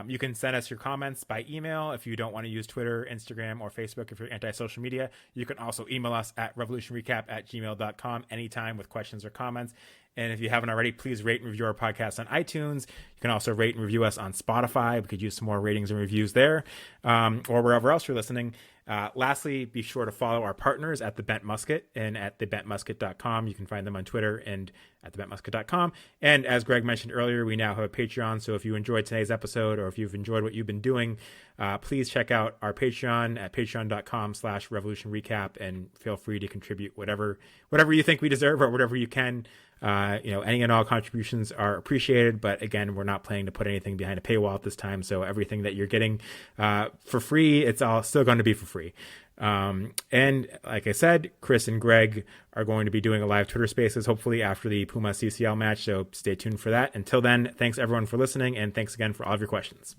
You can send us your comments by email if you don't want to use Twitter, Instagram, or Facebook if you're anti-social media. You can also email us at revolutionrecap@gmail.com anytime with questions or comments. And if you haven't already, please rate and review our podcast on iTunes. You can also rate and review us on Spotify. We could use some more ratings and reviews there, or wherever else you're listening. Lastly, be sure to follow our partners at The Bent Musket and at thebentmusket.com. You can find them on Twitter and at thebentmusket.com. And as Greg mentioned earlier, we now have a Patreon. So if you enjoyed today's episode or if you've enjoyed what you've been doing, please check out our Patreon at patreon.com/Revolution Recap and feel free to contribute whatever you think we deserve or whatever you can. Any and all contributions are appreciated, but again, we're not planning to put anything behind a paywall at this time. So everything that you're getting for free, it's all still going to be for free. And like I said, Chris and Greg are going to be doing a live Twitter Spaces, hopefully after the Puma CCL match. So stay tuned for that. Until then, thanks everyone for listening. And thanks again for all of your questions.